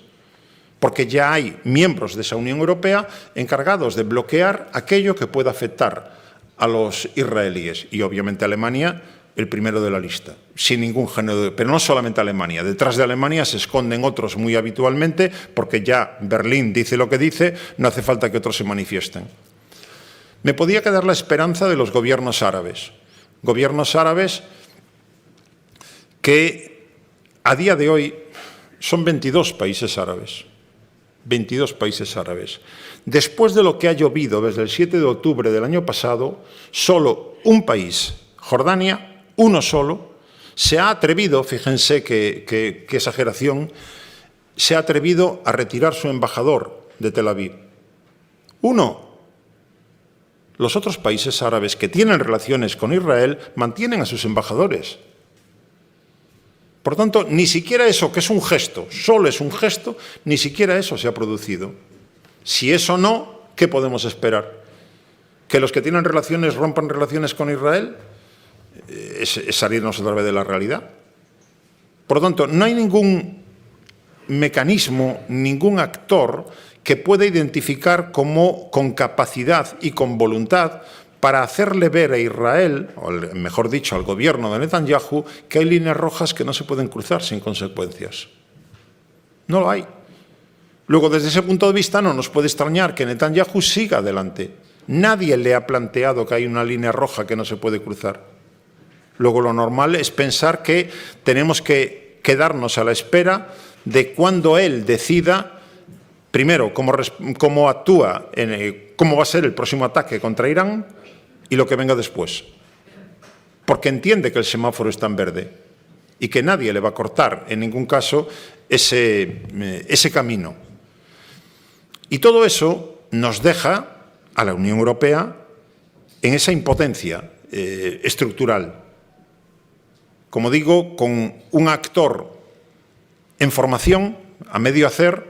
porque ya hay miembros de esa Unión Europea encargados de bloquear aquello que pueda afectar a los israelíes. Y obviamente Alemania, el primero de la lista, sin ningún género de... Pero no solamente Alemania, detrás de Alemania se esconden otros muy habitualmente, porque ya Berlín dice lo que dice, no hace falta que otros se manifiesten. Me podía quedar la esperanza de los gobiernos árabes. Gobiernos árabes que a día de hoy son 22 países árabes. 22 países árabes. Después de lo que ha llovido desde el 7 de octubre del año pasado, solo un país, Jordania, uno solo, se ha atrevido, fíjense qué exageración, se ha atrevido a retirar su embajador de Tel Aviv. Uno. Los otros países árabes que tienen relaciones con Israel mantienen a sus embajadores. Por tanto, ni siquiera eso, que es un gesto, solo es un gesto, ni siquiera eso se ha producido. Si eso no, ¿qué podemos esperar? ¿Que los que tienen relaciones rompan relaciones con Israel? Es salirnos otra vez de la realidad. Por lo tanto, no hay ningún mecanismo, ningún actor que pueda identificar con capacidad y con voluntad para hacerle ver a Israel, o mejor dicho, al gobierno de Netanyahu, que hay líneas rojas que no se pueden cruzar sin consecuencias. No lo hay. Luego, desde ese punto de vista, no nos puede extrañar que Netanyahu siga adelante. Nadie le ha planteado que hay una línea roja que no se puede cruzar. Luego, lo normal es pensar que tenemos que quedarnos a la espera de cuando él decida, primero, cómo actúa, cómo va a ser el próximo ataque contra Irán y lo que venga después. Porque entiende que el semáforo está en verde y que nadie le va a cortar, en ningún caso, ese camino. Y todo eso nos deja a la Unión Europea en esa impotencia estructural. Como digo, con un actor en formación, a medio hacer,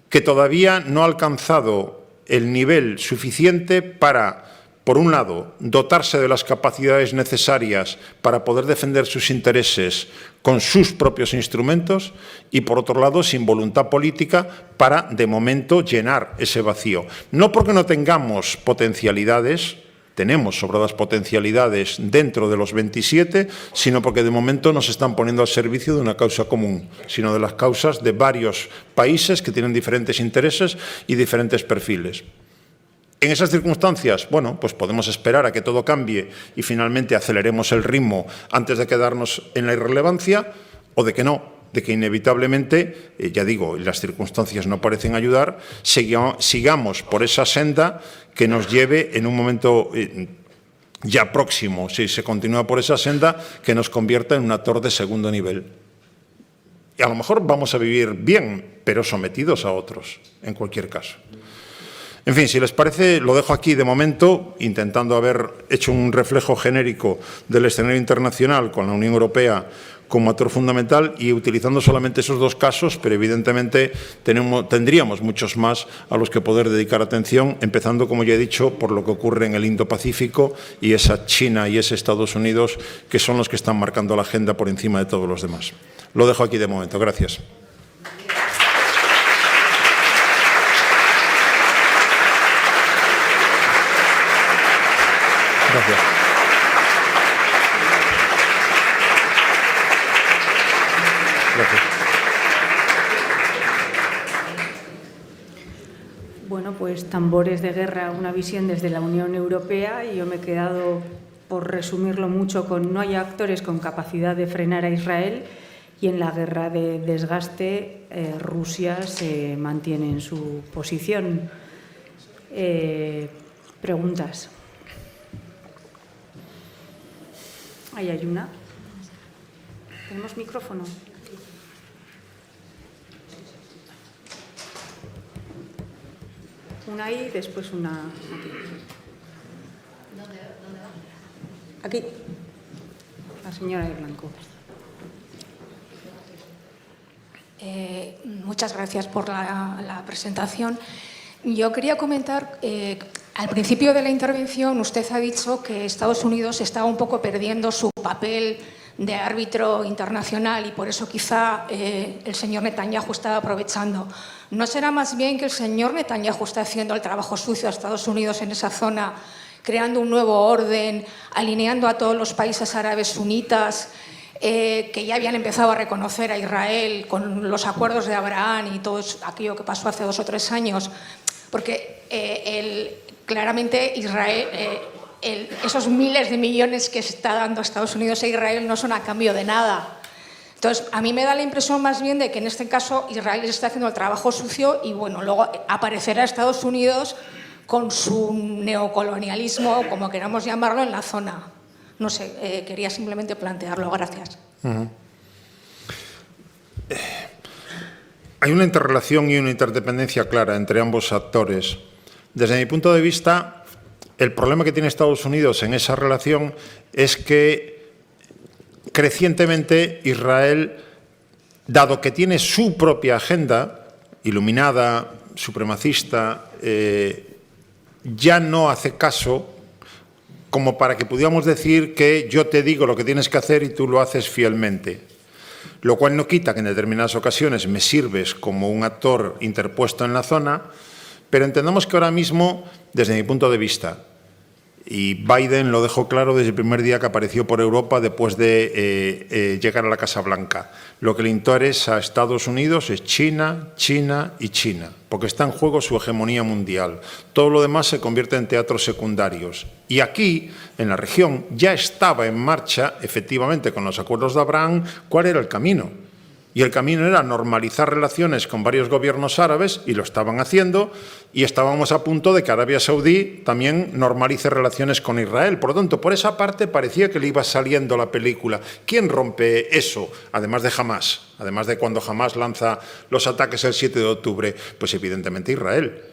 que todavía no ha alcanzado el nivel suficiente para por un lado, dotarse de las capacidades necesarias para poder defender sus intereses con sus propios instrumentos y, por otro lado, sin voluntad política para, de momento, llenar ese vacío. No porque no tengamos potencialidades, tenemos sobradas potencialidades dentro de los 27, sino porque de momento nos están poniendo al servicio de una causa común, sino de las causas de varios países que tienen diferentes intereses y diferentes perfiles. En esas circunstancias, bueno, pues podemos esperar a que todo cambie y finalmente aceleremos el ritmo antes de quedarnos en la irrelevancia, o de que no, de que inevitablemente, ya digo, las circunstancias no parecen ayudar, sigamos por esa senda que nos lleve en un momento ya próximo, si se continúa por esa senda, que nos convierta en un actor de segundo nivel. Y a lo mejor vamos a vivir bien, pero sometidos a otros, en cualquier caso. En fin, si les parece, lo dejo aquí de momento, intentando haber hecho un reflejo genérico del escenario internacional con la Unión Europea como actor fundamental y utilizando solamente esos dos casos, pero evidentemente tendríamos muchos más a los que poder dedicar atención, empezando, como ya he dicho, por lo que ocurre en el Indo-Pacífico y esa China y ese Estados Unidos, que son los que están marcando la agenda por encima de todos los demás. Lo dejo aquí de momento. Gracias. Gracias. Gracias. Bueno, pues tambores de guerra, una visión desde la Unión Europea, y yo me he quedado, por resumirlo mucho, con no hay actores con capacidad de frenar a Israel, y en la guerra de desgaste Rusia se mantiene en su posición. Preguntas. Ahí hay una. ¿Tenemos micrófono? Una ahí, después una aquí. Aquí. La señora de blanco. Muchas gracias por la presentación. Yo quería comentar, al principio de la intervención usted ha dicho que Estados Unidos estaba un poco perdiendo su papel de árbitro internacional y por eso quizá el señor Netanyahu estaba aprovechando. ¿No será más bien que el señor Netanyahu está haciendo el trabajo sucio a Estados Unidos en esa zona, creando un nuevo orden, alineando a todos los países árabes sunitas que ya habían empezado a reconocer a Israel con los acuerdos de Abraham y todo aquello que pasó hace 2 o 3 años? Porque claramente Israel, esos miles de millones que está dando Estados Unidos a Israel no son a cambio de nada. Entonces, a mí me da la impresión más bien de que en este caso Israel está haciendo el trabajo sucio y, bueno, luego aparecerá Estados Unidos con su neocolonialismo, como queramos llamarlo, en la zona. No sé, quería simplemente plantearlo. Gracias. Hay una interrelación y una interdependencia clara entre ambos actores. Desde mi punto de vista, el problema que tiene Estados Unidos en esa relación es que crecientemente Israel, dado que tiene su propia agenda iluminada, supremacista, ya no hace caso como para que pudiéramos decir que yo te digo lo que tienes que hacer y tú lo haces fielmente. Lo cual no quita que en determinadas ocasiones me sirves como un actor interpuesto en la zona, pero entendamos que ahora mismo, desde mi punto de vista, y Biden lo dejó claro desde el primer día que apareció por Europa después de llegar a la Casa Blanca, lo que le interesa a Estados Unidos es China, China y China, porque está en juego su hegemonía mundial. Todo lo demás se convierte en teatros secundarios. Y aquí, en la región, ya estaba en marcha, efectivamente, con los acuerdos de Abraham, cuál era el camino. Y el camino era normalizar relaciones con varios gobiernos árabes, y lo estaban haciendo, y estábamos a punto de que Arabia Saudí también normalice relaciones con Israel. Por lo tanto, por esa parte parecía que le iba saliendo la película. ¿Quién rompe eso? Además de Hamás, además de cuando Hamás lanza los ataques el 7 de octubre, pues evidentemente Israel.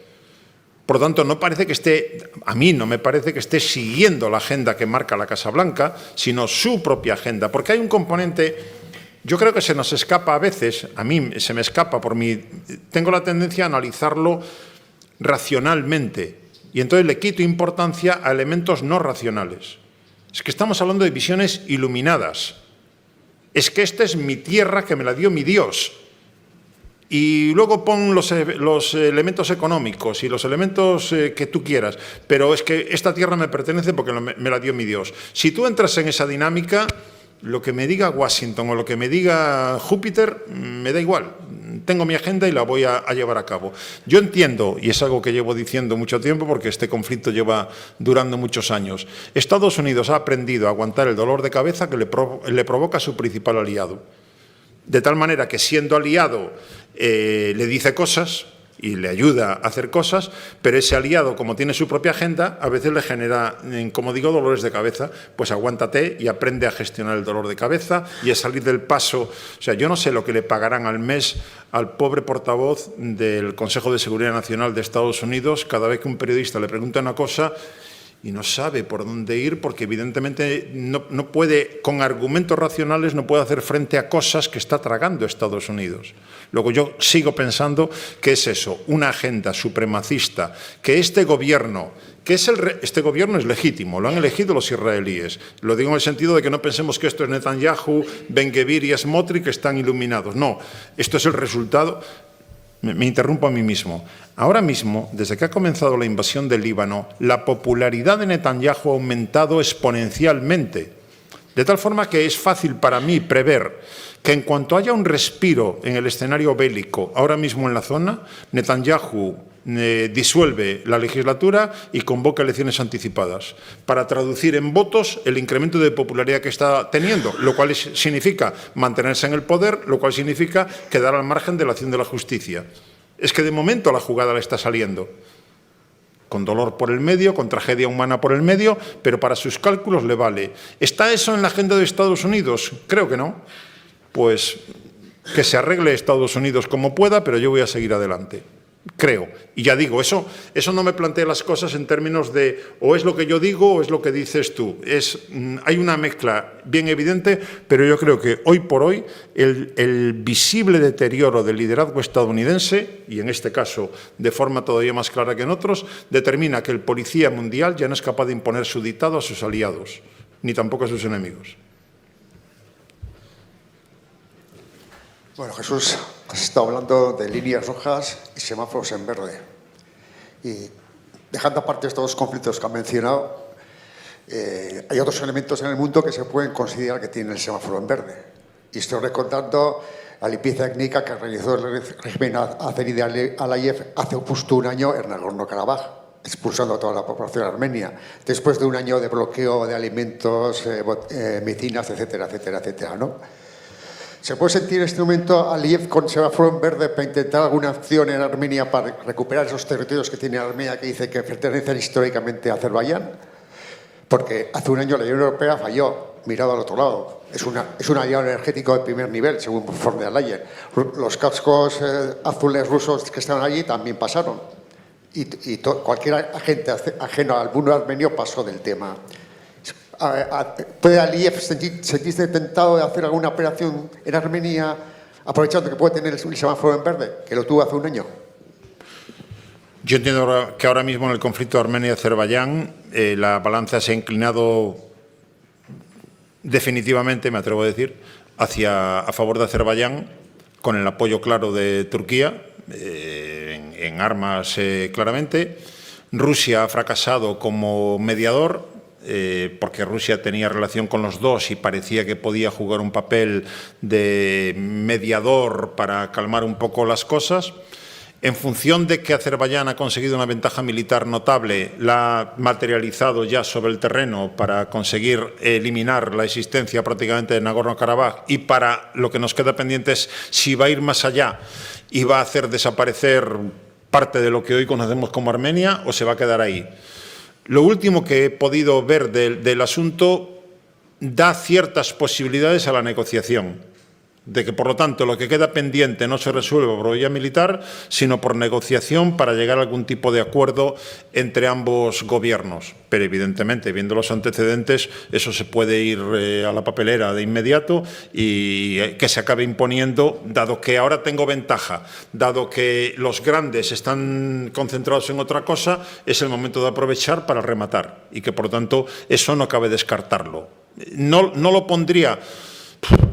Por lo tanto, no parece que esté, a mí no me parece que esté siguiendo la agenda que marca la Casa Blanca, sino su propia agenda, porque hay un componente. Yo creo que se nos escapa a veces, a mí se me escapa tengo la tendencia a analizarlo racionalmente, Y entonces le quito importancia a elementos no racionales. Es que estamos hablando de visiones iluminadas. Es que esta es mi tierra que me la dio mi Dios. Y luego pon los elementos económicos y los elementos que tú quieras. Pero es que esta tierra me pertenece porque me la dio mi Dios. Si tú entras en esa dinámica, lo que me diga Washington o lo que me diga Júpiter, me da igual. Tengo mi agenda y la voy a llevar a cabo. Yo entiendo, y es algo que llevo diciendo mucho tiempo porque este conflicto lleva durando muchos años, Estados Unidos ha aprendido a aguantar el dolor de cabeza que le provoca su principal aliado. De tal manera que siendo aliado le dice cosas y le ayuda a hacer cosas, pero ese aliado, como tiene su propia agenda, a veces le genera, como digo, dolores de cabeza. Pues aguántate y aprende a gestionar el dolor de cabeza y a salir del paso. O sea, yo no sé lo que le pagarán al mes al pobre portavoz del Consejo de Seguridad Nacional de Estados Unidos cada vez que un periodista le pregunta una cosa y no sabe por dónde ir porque evidentemente no puede, con argumentos racionales, no puede hacer frente a cosas que está tragando Estados Unidos. Luego yo sigo pensando que es eso, una agenda supremacista, que este gobierno es legítimo, lo han elegido los israelíes. Lo digo en el sentido de que no pensemos que esto es Netanyahu, Ben-Gvir y Smotrich que están iluminados. No, esto es el resultado. Me interrumpo a mí mismo. Ahora mismo, desde que ha comenzado la invasión del Líbano, la popularidad de Netanyahu ha aumentado exponencialmente. De tal forma que es fácil para mí prever que en cuanto haya un respiro en el escenario bélico, ahora mismo en la zona, Netanyahu disuelve la legislatura y convoca elecciones anticipadas para traducir en votos el incremento de popularidad que está teniendo, lo cual significa mantenerse en el poder, lo cual significa quedar al margen de la acción de la justicia. Es que de momento la jugada le está saliendo, con dolor por el medio, con tragedia humana por el medio, pero para sus cálculos le vale. ¿Está eso en la agenda de Estados Unidos? Creo que no. Pues que se arregle Estados Unidos como pueda, pero yo voy a seguir adelante. Creo. Y ya digo, eso no me plantea las cosas en términos de o es lo que yo digo o es lo que dices tú. Hay una mezcla bien evidente, pero yo creo que hoy por hoy el visible deterioro del liderazgo estadounidense, y en este caso de forma todavía más clara que en otros, determina que el policía mundial ya no es capaz de imponer su dictado a sus aliados, ni tampoco a sus enemigos. Bueno, Jesús, has estado hablando de líneas rojas y semáforos en verde. Y dejando aparte estos dos conflictos que han mencionado, hay otros elementos en el mundo que se pueden considerar que tienen el semáforo en verde. Y estoy recordando la limpieza étnica que realizó el régimen azerí de Aliyev hace justo un año en Nagorno-Karabaj, expulsando a toda la población armenia, después de un año de bloqueo de alimentos, medicinas, etcétera, etcétera, etcétera, ¿no? ¿Se puede sentir en este momento Aliyev con semáforo en verde para intentar alguna acción en Armenia para recuperar esos territorios que tiene Armenia que dice que pertenecen históricamente a Azerbaiyán? Porque hace un año la Unión Europea falló, mirado al otro lado. Es un aliado energético de primer nivel, según von der Leyen. Los cascos azules rusos que estaban allí también pasaron. Y cualquier agente ajeno al mundo armenio pasó del tema. ¿Puede Aliyev sentirse tentado de hacer alguna operación en Armenia aprovechando que puede tener el semáforo en verde, que lo tuvo hace un año? Yo entiendo que ahora mismo en el conflicto de Armenia y Azerbaiyán la balanza se ha inclinado definitivamente, me atrevo a decir, a favor de Azerbaiyán, con el apoyo claro de Turquía, en armas claramente. Rusia ha fracasado como mediador, porque Rusia tenía relación con los dos y parecía que podía jugar un papel de mediador para calmar un poco las cosas. En función de que Azerbaiyán ha conseguido una ventaja militar notable, la ha materializado ya sobre el terreno para conseguir eliminar la existencia prácticamente de Nagorno-Karabaj, y para lo que nos queda pendiente es si va a ir más allá y va a hacer desaparecer parte de lo que hoy conocemos como Armenia o se va a quedar ahí. Lo último que he podido ver del asunto da ciertas posibilidades a la negociación. de que, por lo tanto, lo que queda pendiente no se resuelve por vía militar, sino por negociación para llegar a algún tipo de acuerdo entre ambos gobiernos. Pero, evidentemente, viendo los antecedentes, eso se puede ir a la papelera de inmediato y que se acabe imponiendo, dado que ahora tengo ventaja, dado que los grandes están concentrados en otra cosa, es el momento de aprovechar para rematar y que, por lo tanto, eso no cabe descartarlo. No lo pondría...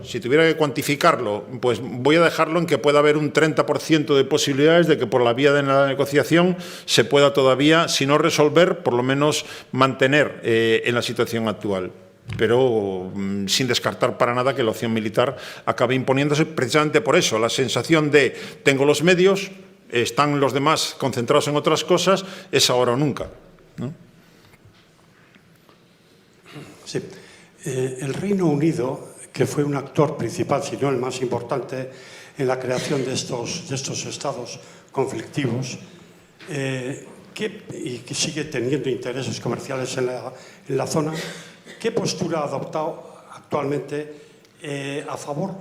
Si tuviera que cuantificarlo, pues voy a dejarlo en que pueda haber un 30% de posibilidades de que por la vía de la negociación se pueda todavía, si no resolver, por lo menos mantener en la situación actual. Pero sin descartar para nada que la opción militar acabe imponiéndose precisamente por eso, la sensación de tengo los medios, están los demás concentrados en otras cosas, es ahora o nunca, ¿no? Sí. El Reino Unido, que fue un actor principal, si no el más importante, en la creación de estos estados conflictivos, y que sigue teniendo intereses comerciales en la zona, ¿qué postura ha adoptado actualmente a favor?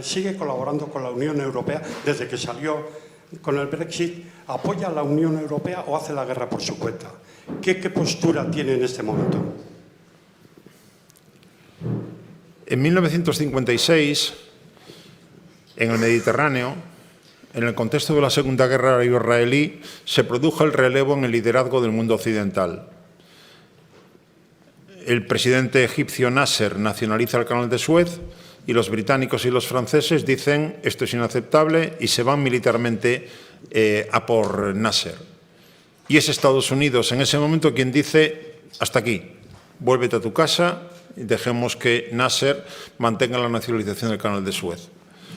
¿Sigue colaborando con la Unión Europea desde que salió con el Brexit? ¿Apoya a la Unión Europea o hace la guerra por su cuenta? ¿Qué postura tiene en este momento? En 1956, en el Mediterráneo, en el contexto de la Segunda Guerra Israelí, se produjo el relevo en el liderazgo del mundo occidental. El presidente egipcio Nasser nacionaliza el Canal de Suez y los británicos y los franceses dicen esto es inaceptable y se van militarmente a por Nasser. Y es Estados Unidos en ese momento quien dice hasta aquí, vuélvete a tu casa y dejemos que Nasser mantenga la nacionalización del Canal de Suez.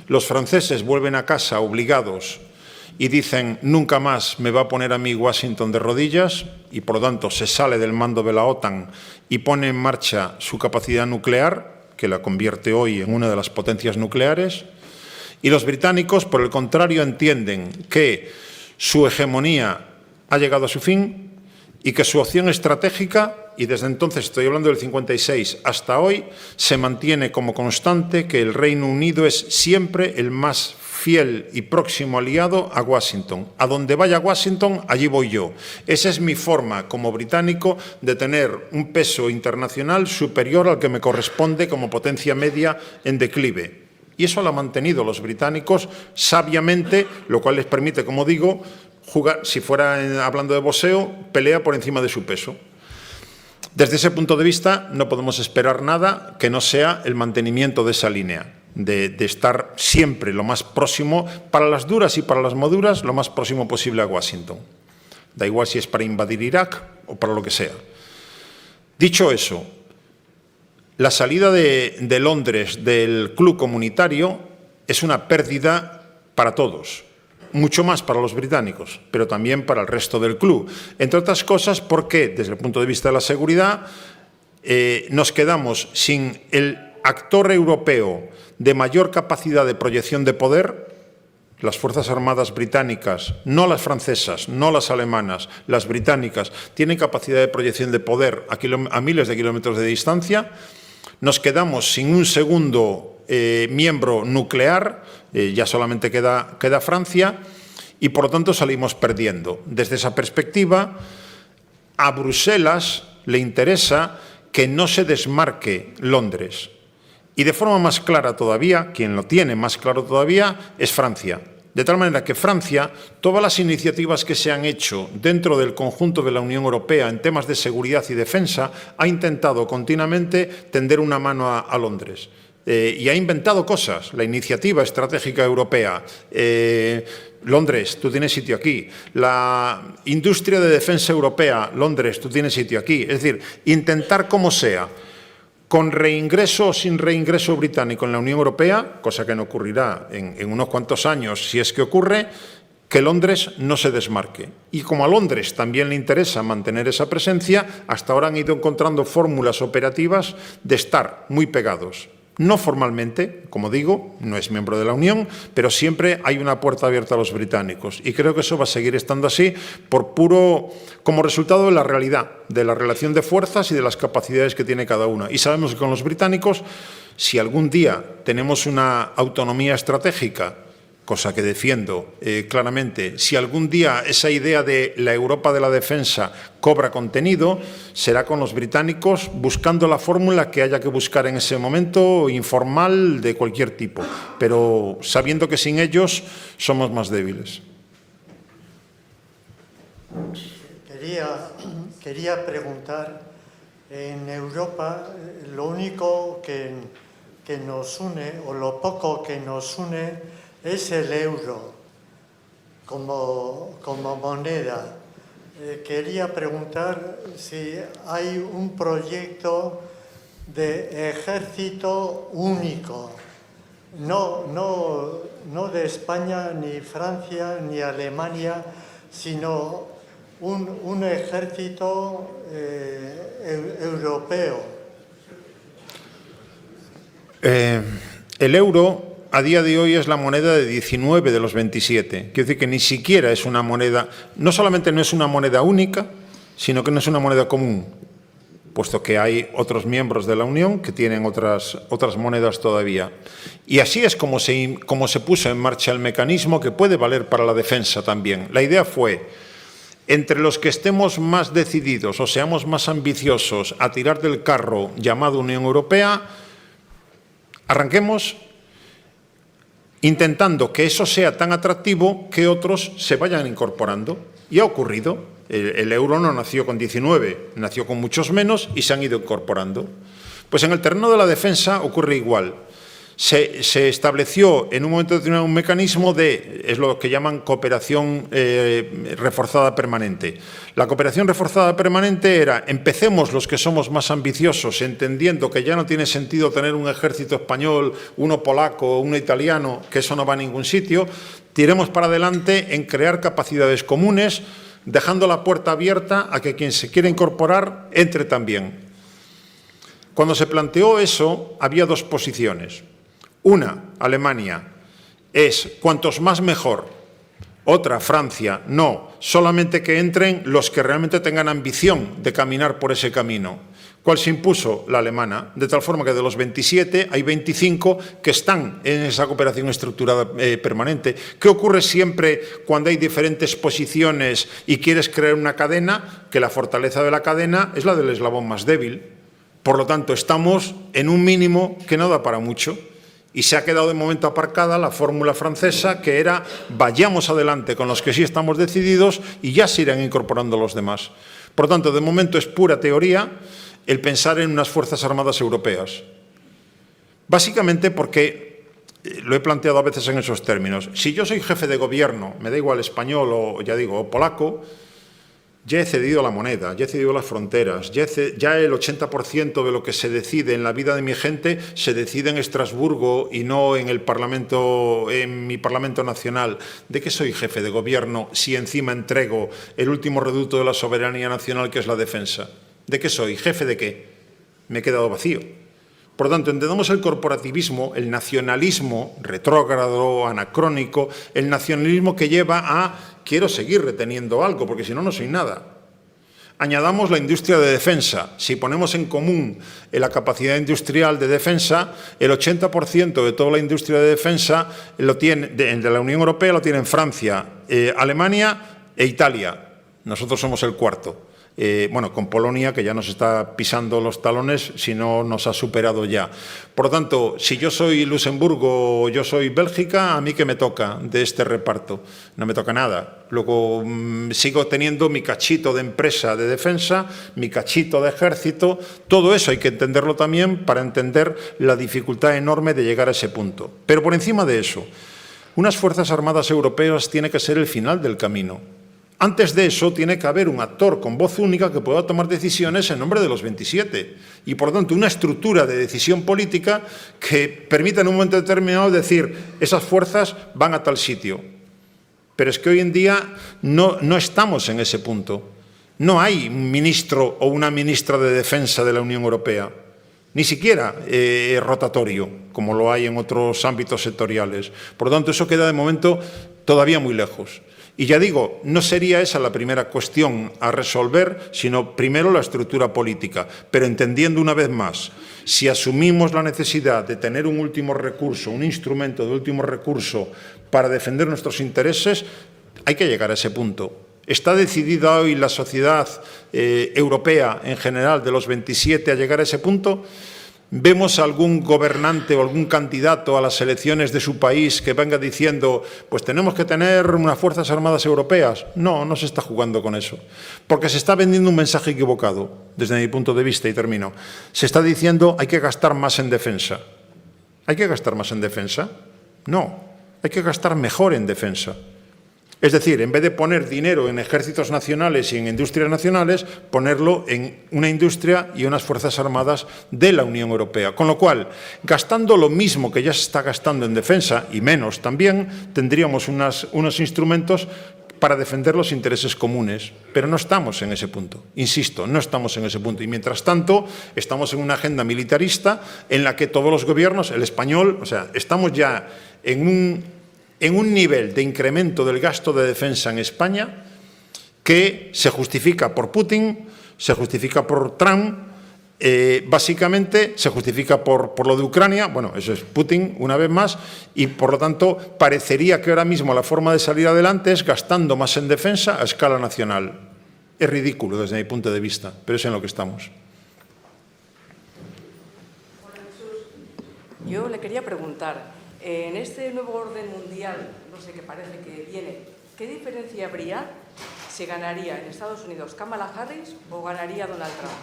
Los franceses vuelven a casa obligados y dicen nunca más me va a poner a mí Washington de rodillas y por lo tanto se sale del mando de la OTAN y pone en marcha su capacidad nuclear, que la convierte hoy en una de las potencias nucleares. Y los británicos, por el contrario, entienden que su hegemonía ha llegado a su fin y que su opción estratégica, y desde entonces, estoy hablando del 56 hasta hoy, se mantiene como constante que el Reino Unido es siempre el más fiel y próximo aliado a Washington. A donde vaya Washington, allí voy yo. Esa es mi forma como británico de tener un peso internacional superior al que me corresponde como potencia media en declive. Y eso lo han mantenido los británicos sabiamente, lo cual les permite, como digo, jugar, si fuera hablando de boxeo, pelea por encima de su peso. Desde ese punto de vista, no podemos esperar nada que no sea el mantenimiento de esa línea, de estar siempre lo más próximo, para las duras y para las maduras, lo más próximo posible a Washington. Da igual si es para invadir Irak o para lo que sea. Dicho eso, la salida de Londres del club comunitario es una pérdida para todos. Mucho más para los británicos, pero también para el resto del club. Entre otras cosas porque, desde el punto de vista de la seguridad, nos quedamos sin el actor europeo de mayor capacidad de proyección de poder. Las Fuerzas Armadas británicas, no las francesas, no las alemanas, las británicas, tienen capacidad de proyección de poder a miles de kilómetros de distancia. Nos quedamos sin un segundo miembro nuclear, ya solamente queda Francia, y por lo tanto salimos perdiendo. Desde esa perspectiva, a Bruselas le interesa que no se desmarque Londres. Y de forma más clara todavía, quien lo tiene más claro todavía, es Francia. De tal manera que Francia, todas las iniciativas que se han hecho dentro del conjunto de la Unión Europea en temas de seguridad y defensa, ha intentado continuamente tender una mano a Londres. Y ha inventado cosas, la iniciativa estratégica europea. Londres, tú tienes sitio aquí. La industria de defensa europea, Londres, tú tienes sitio aquí. Es decir, intentar como sea, con reingreso o sin reingreso británico en la Unión Europea, cosa que no ocurrirá en unos cuantos años si es que ocurre, que Londres no se desmarque. Y como a Londres también le interesa mantener esa presencia, hasta ahora han ido encontrando fórmulas operativas de estar muy pegados. No formalmente, como digo, no es miembro de la Unión, pero siempre hay una puerta abierta a los británicos. Y creo que eso va a seguir estando así como resultado de la realidad, de la relación de fuerzas y de las capacidades que tiene cada una. Y sabemos que con los británicos Si algún día tenemos una autonomía estratégica, cosa que defiendo claramente, si algún día esa idea de la Europa de la defensa cobra contenido, será con los británicos buscando la fórmula que haya que buscar en ese momento, informal, de cualquier tipo, pero sabiendo que sin ellos somos más débiles. Quería preguntar, en Europa lo único que nos une, o lo poco que nos une, es el euro como moneda. Quería preguntar si hay un proyecto de ejército único, no de España, ni Francia, ni Alemania, sino un ejército europeo. El euro a día de hoy es la moneda de 19 de los 27. Quiere decir que ni siquiera es una moneda, no solamente no es una moneda única, sino que no es una moneda común, puesto que hay otros miembros de la Unión que tienen otras monedas todavía. Y así es como se puso en marcha el mecanismo, que puede valer para la defensa también. La idea fue, entre los que estemos más decididos o seamos más ambiciosos a tirar del carro llamado Unión Europea, arranquemos intentando que eso sea tan atractivo que otros se vayan incorporando. Y ha ocurrido. El euro no nació con 19, nació con muchos menos y se han ido incorporando. Pues en el terreno de la defensa ocurre igual. Se estableció en un momento determinado un mecanismo es lo que llaman cooperación reforzada permanente. La cooperación reforzada permanente era, empecemos los que somos más ambiciosos, entendiendo que ya no tiene sentido tener un ejército español, uno polaco, uno italiano, que eso no va a ningún sitio, tiremos para adelante en crear capacidades comunes, dejando la puerta abierta a que quien se quiera incorporar entre también. Cuando se planteó eso, había dos posiciones. Una, Alemania, es cuantos más mejor. Otra, Francia, no, solamente que entren los que realmente tengan ambición de caminar por ese camino. ¿Cuál se impuso? La alemana, de tal forma que de los 27 hay 25 que están en esa cooperación estructurada permanente. ¿Qué ocurre siempre cuando hay diferentes posiciones y quieres crear una cadena? Que la fortaleza de la cadena es la del eslabón más débil. Por lo tanto, estamos en un mínimo que no da para mucho. Y se ha quedado de momento aparcada la fórmula francesa, que era vayamos adelante con los que sí estamos decididos y ya se irán incorporando los demás. Por lo tanto, de momento es pura teoría el pensar en unas Fuerzas Armadas europeas. Básicamente porque, lo he planteado a veces en esos términos, si yo soy jefe de gobierno, me da igual español o, ya digo, o polaco, ya he cedido la moneda, ya he cedido las fronteras, ya el 80% de lo que se decide en la vida de mi gente se decide en Estrasburgo y no en el Parlamento, en mi Parlamento Nacional. ¿De qué soy jefe de gobierno si encima entrego el último reducto de la soberanía nacional, que es la defensa? ¿De qué soy? ¿Jefe de qué? Me he quedado vacío. Por lo tanto, entendamos el corporativismo, el nacionalismo retrógrado, anacrónico, el nacionalismo que lleva a quiero seguir reteniendo algo, porque si no, no soy nada. Añadamos la industria de defensa. Si ponemos en común la capacidad industrial de defensa, el 80% de toda la industria de defensa de la Unión Europea lo tienen Francia, Alemania e Italia. Nosotros somos el cuarto. Bueno, con Polonia, que ya nos está pisando los talones, si no nos ha superado ya. Por lo tanto, si yo soy Luxemburgo o yo soy Bélgica, ¿a mí qué me toca de este reparto? No me toca nada. Luego sigo teniendo mi cachito de empresa de defensa, mi cachito de ejército. Todo eso hay que entenderlo también para entender la dificultad enorme de llegar a ese punto. Pero por encima de eso, unas Fuerzas Armadas europeas tiene que ser el final del camino. Antes de eso, tiene que haber un actor con voz única que pueda tomar decisiones en nombre de los 27. Y, por lo tanto, una estructura de decisión política que permita en un momento determinado decir esas fuerzas van a tal sitio. Pero es que hoy en día no estamos en ese punto. No hay un ministro o una ministra de defensa de la Unión Europea. Ni siquiera rotatorio, como lo hay en otros ámbitos sectoriales. Por lo tanto, eso queda de momento todavía muy lejos. Y ya digo, no sería esa la primera cuestión a resolver, sino primero la estructura política. Pero entendiendo una vez más, si asumimos la necesidad de tener un último recurso, un instrumento de último recurso para defender nuestros intereses, hay que llegar a ese punto. ¿Está decidida hoy la sociedad europea en general de los 27 a llegar a ese punto? ¿Vemos algún gobernante o algún candidato a las elecciones de su país que venga diciendo pues tenemos que tener unas Fuerzas Armadas europeas? No, no se está jugando con eso. Porque se está vendiendo un mensaje equivocado, desde mi punto de vista, y termino. Se está diciendo hay que gastar más en defensa. ¿Hay que gastar más en defensa? No, hay que gastar mejor en defensa. Es decir, en vez de poner dinero en ejércitos nacionales y en industrias nacionales, ponerlo en una industria y unas Fuerzas Armadas de la Unión Europea. Con lo cual, gastando lo mismo que ya se está gastando en defensa, y menos también, tendríamos unos instrumentos para defender los intereses comunes. Pero no estamos en ese punto. Insisto, no estamos en ese punto. Y mientras tanto, estamos en una agenda militarista en la que todos los gobiernos, el español, o sea, estamos ya en un nivel de incremento del gasto de defensa en España que se justifica por Putin, se justifica por Trump, básicamente se justifica por lo de Ucrania, bueno, eso es Putin una vez más, y por lo tanto parecería que ahora mismo la forma de salir adelante es gastando más en defensa a escala nacional. Es ridículo desde mi punto de vista, pero es en lo que estamos. Yo le quería preguntar, en este nuevo orden mundial, no sé qué parece que viene, ¿qué diferencia habría si ganaría en Estados Unidos Kamala Harris o ganaría Donald Trump?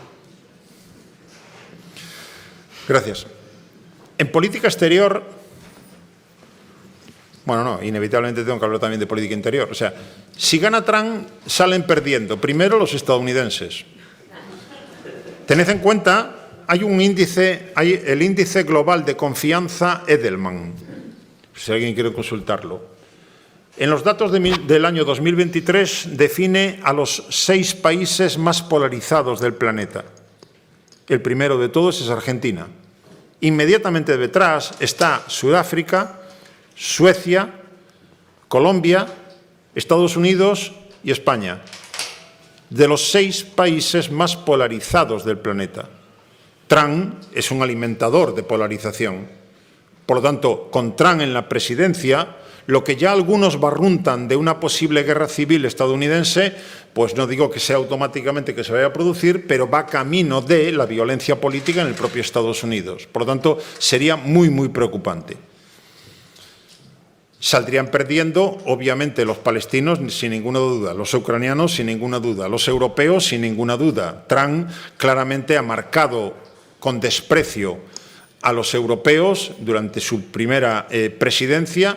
Gracias. En política exterior, bueno, no, inevitablemente tengo que hablar también de política interior. O sea, si gana Trump, salen perdiendo primero los estadounidenses. Tened en cuenta, hay un índice, el índice global de confianza Edelman, si alguien quiere consultarlo. En los datos del año 2023 define a los 6 países más polarizados del planeta. El primero de todos es Argentina. Inmediatamente detrás está Sudáfrica, Suecia, Colombia, Estados Unidos y España. De los 6 países más polarizados del planeta. Trump es un alimentador de polarización. Por lo tanto, con Trump en la presidencia, lo que ya algunos barruntan de una posible guerra civil estadounidense, pues no digo que sea automáticamente que se vaya a producir, pero va camino de la violencia política en el propio Estados Unidos. Por lo tanto, sería muy, muy preocupante. Saldrían perdiendo, obviamente, los palestinos, sin ninguna duda, los ucranianos, sin ninguna duda, los europeos, sin ninguna duda. Trump claramente ha marcado con desprecio a los europeos durante su primera presidencia,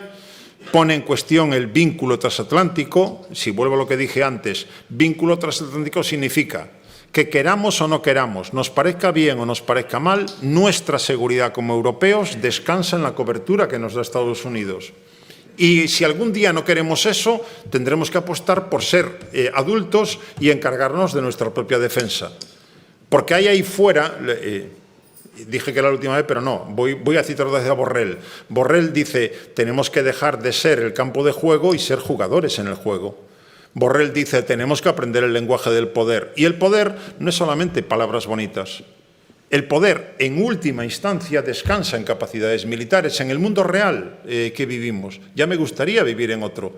pone en cuestión el vínculo transatlántico. Si vuelvo a lo que dije antes, vínculo transatlántico significa que queramos o no queramos, nos parezca bien o nos parezca mal, nuestra seguridad como europeos descansa en la cobertura que nos da Estados Unidos. Y si algún día no queremos eso, tendremos que apostar por ser adultos y encargarnos de nuestra propia defensa. Porque hay ahí fuera... dije que era la última vez, pero no, voy a citar desde a Borrell. Borrell dice, tenemos que dejar de ser el campo de juego y ser jugadores en el juego. Borrell dice, tenemos que aprender el lenguaje del poder. Y el poder no es solamente palabras bonitas. El poder, en última instancia, descansa en capacidades militares. En el mundo real que vivimos, ya me gustaría vivir en otro,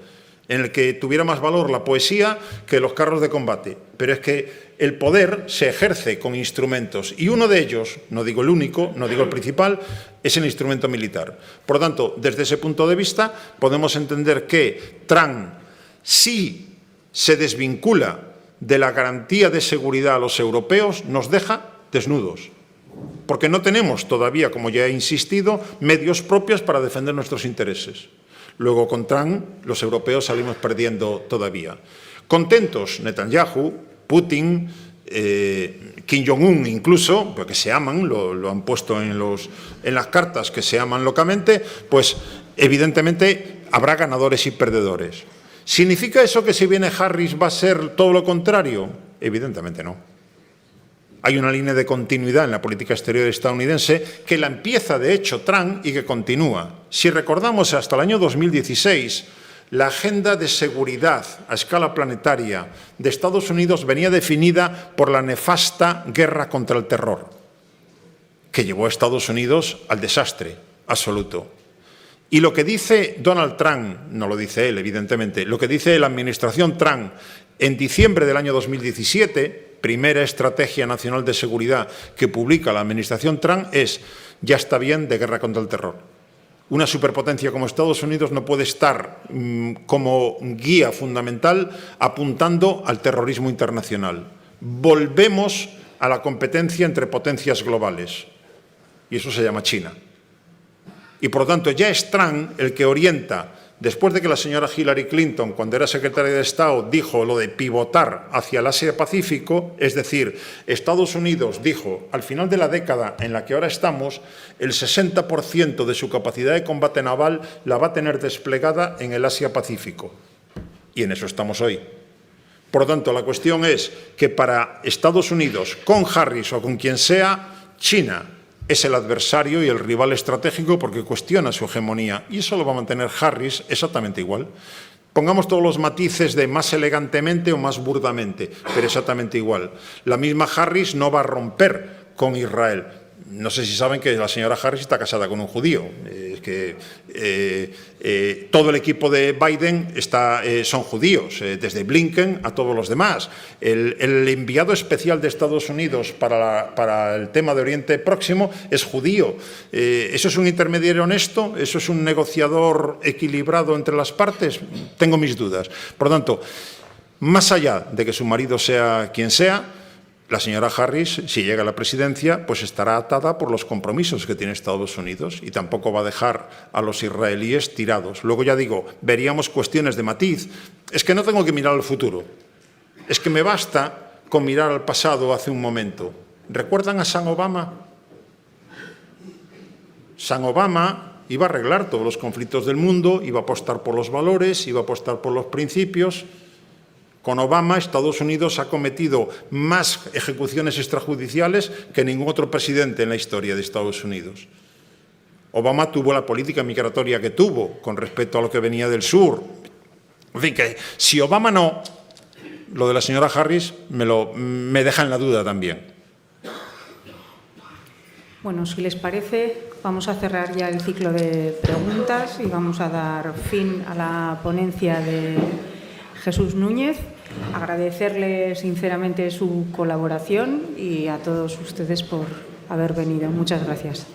en el que tuviera más valor la poesía que los carros de combate. Pero es que el poder se ejerce con instrumentos y uno de ellos, no digo el único, no digo el principal, es el instrumento militar. Por lo tanto, desde ese punto de vista, podemos entender que Trump sí se desvincula de la garantía de seguridad a los europeos, nos deja desnudos. Porque no tenemos todavía, como ya he insistido, medios propios para defender nuestros intereses. Luego, con Trump, los europeos salimos perdiendo todavía. Contentos, Netanyahu, Putin, Kim Jong-un incluso, porque se aman, lo han puesto en las cartas que se aman locamente, pues evidentemente habrá ganadores y perdedores. ¿Significa eso que si viene Harris va a ser todo lo contrario? Evidentemente no. Hay una línea de continuidad en la política exterior estadounidense que la empieza, de hecho, Trump y que continúa. Si recordamos, hasta el año 2016, La agenda de seguridad a escala planetaria de Estados Unidos venía definida por la nefasta guerra contra el terror, que llevó a Estados Unidos al desastre absoluto. Y lo que dice Donald Trump, no lo dice él, evidentemente, lo que dice la administración Trump en diciembre del año 2017, primera estrategia nacional de seguridad que publica la administración Trump, es: ya está bien de guerra contra el terror. Una superpotencia como Estados Unidos no puede estar como guía fundamental apuntando al terrorismo internacional. Volvemos a la competencia entre potencias globales, y eso se llama China. Y, por lo tanto, ya es Trump el que orienta, después de que la señora Hillary Clinton, cuando era secretaria de Estado, dijo lo de pivotar hacia el Asia-Pacífico, es decir, Estados Unidos dijo, al final de la década en la que ahora estamos, el 60% de su capacidad de combate naval la va a tener desplegada en el Asia-Pacífico. Y en eso estamos hoy. Por lo tanto, la cuestión es que para Estados Unidos, con Harris o con quien sea, China es el adversario y el rival estratégico porque cuestiona su hegemonía. Y eso lo va a mantener Harris exactamente igual. Pongamos todos los matices de más elegantemente o más burdamente, pero exactamente igual. La misma Harris no va a romper con Israel. No sé si saben que la señora Harris está casada con un judío. Todo el equipo de Biden son judíos, desde Blinken a todos los demás. El enviado especial de Estados Unidos para el tema de Oriente Próximo es judío. ¿Eso es un intermediario honesto? ¿Eso es un negociador equilibrado entre las partes? Tengo mis dudas. Por lo tanto, más allá de que su marido sea quien sea, la señora Harris, si llega a la presidencia, pues estará atada por los compromisos que tiene Estados Unidos y tampoco va a dejar a los israelíes tirados. Luego, ya digo, veríamos cuestiones de matiz. Es que no tengo que mirar al futuro. Es que me basta con mirar al pasado hace un momento. ¿Recuerdan a San Obama? San Obama iba a arreglar todos los conflictos del mundo, iba a apostar por los valores, iba a apostar por los principios. Con Obama, Estados Unidos ha cometido más ejecuciones extrajudiciales que ningún otro presidente en la historia de Estados Unidos. Obama tuvo la política migratoria que tuvo con respecto a lo que venía del sur. En fin, que si Obama no, lo de la señora Harris me deja en la duda también. Bueno, si les parece, vamos a cerrar ya el ciclo de preguntas y vamos a dar fin a la ponencia de Jesús Núñez. Agradecerle sinceramente su colaboración y a todos ustedes por haber venido. Muchas gracias.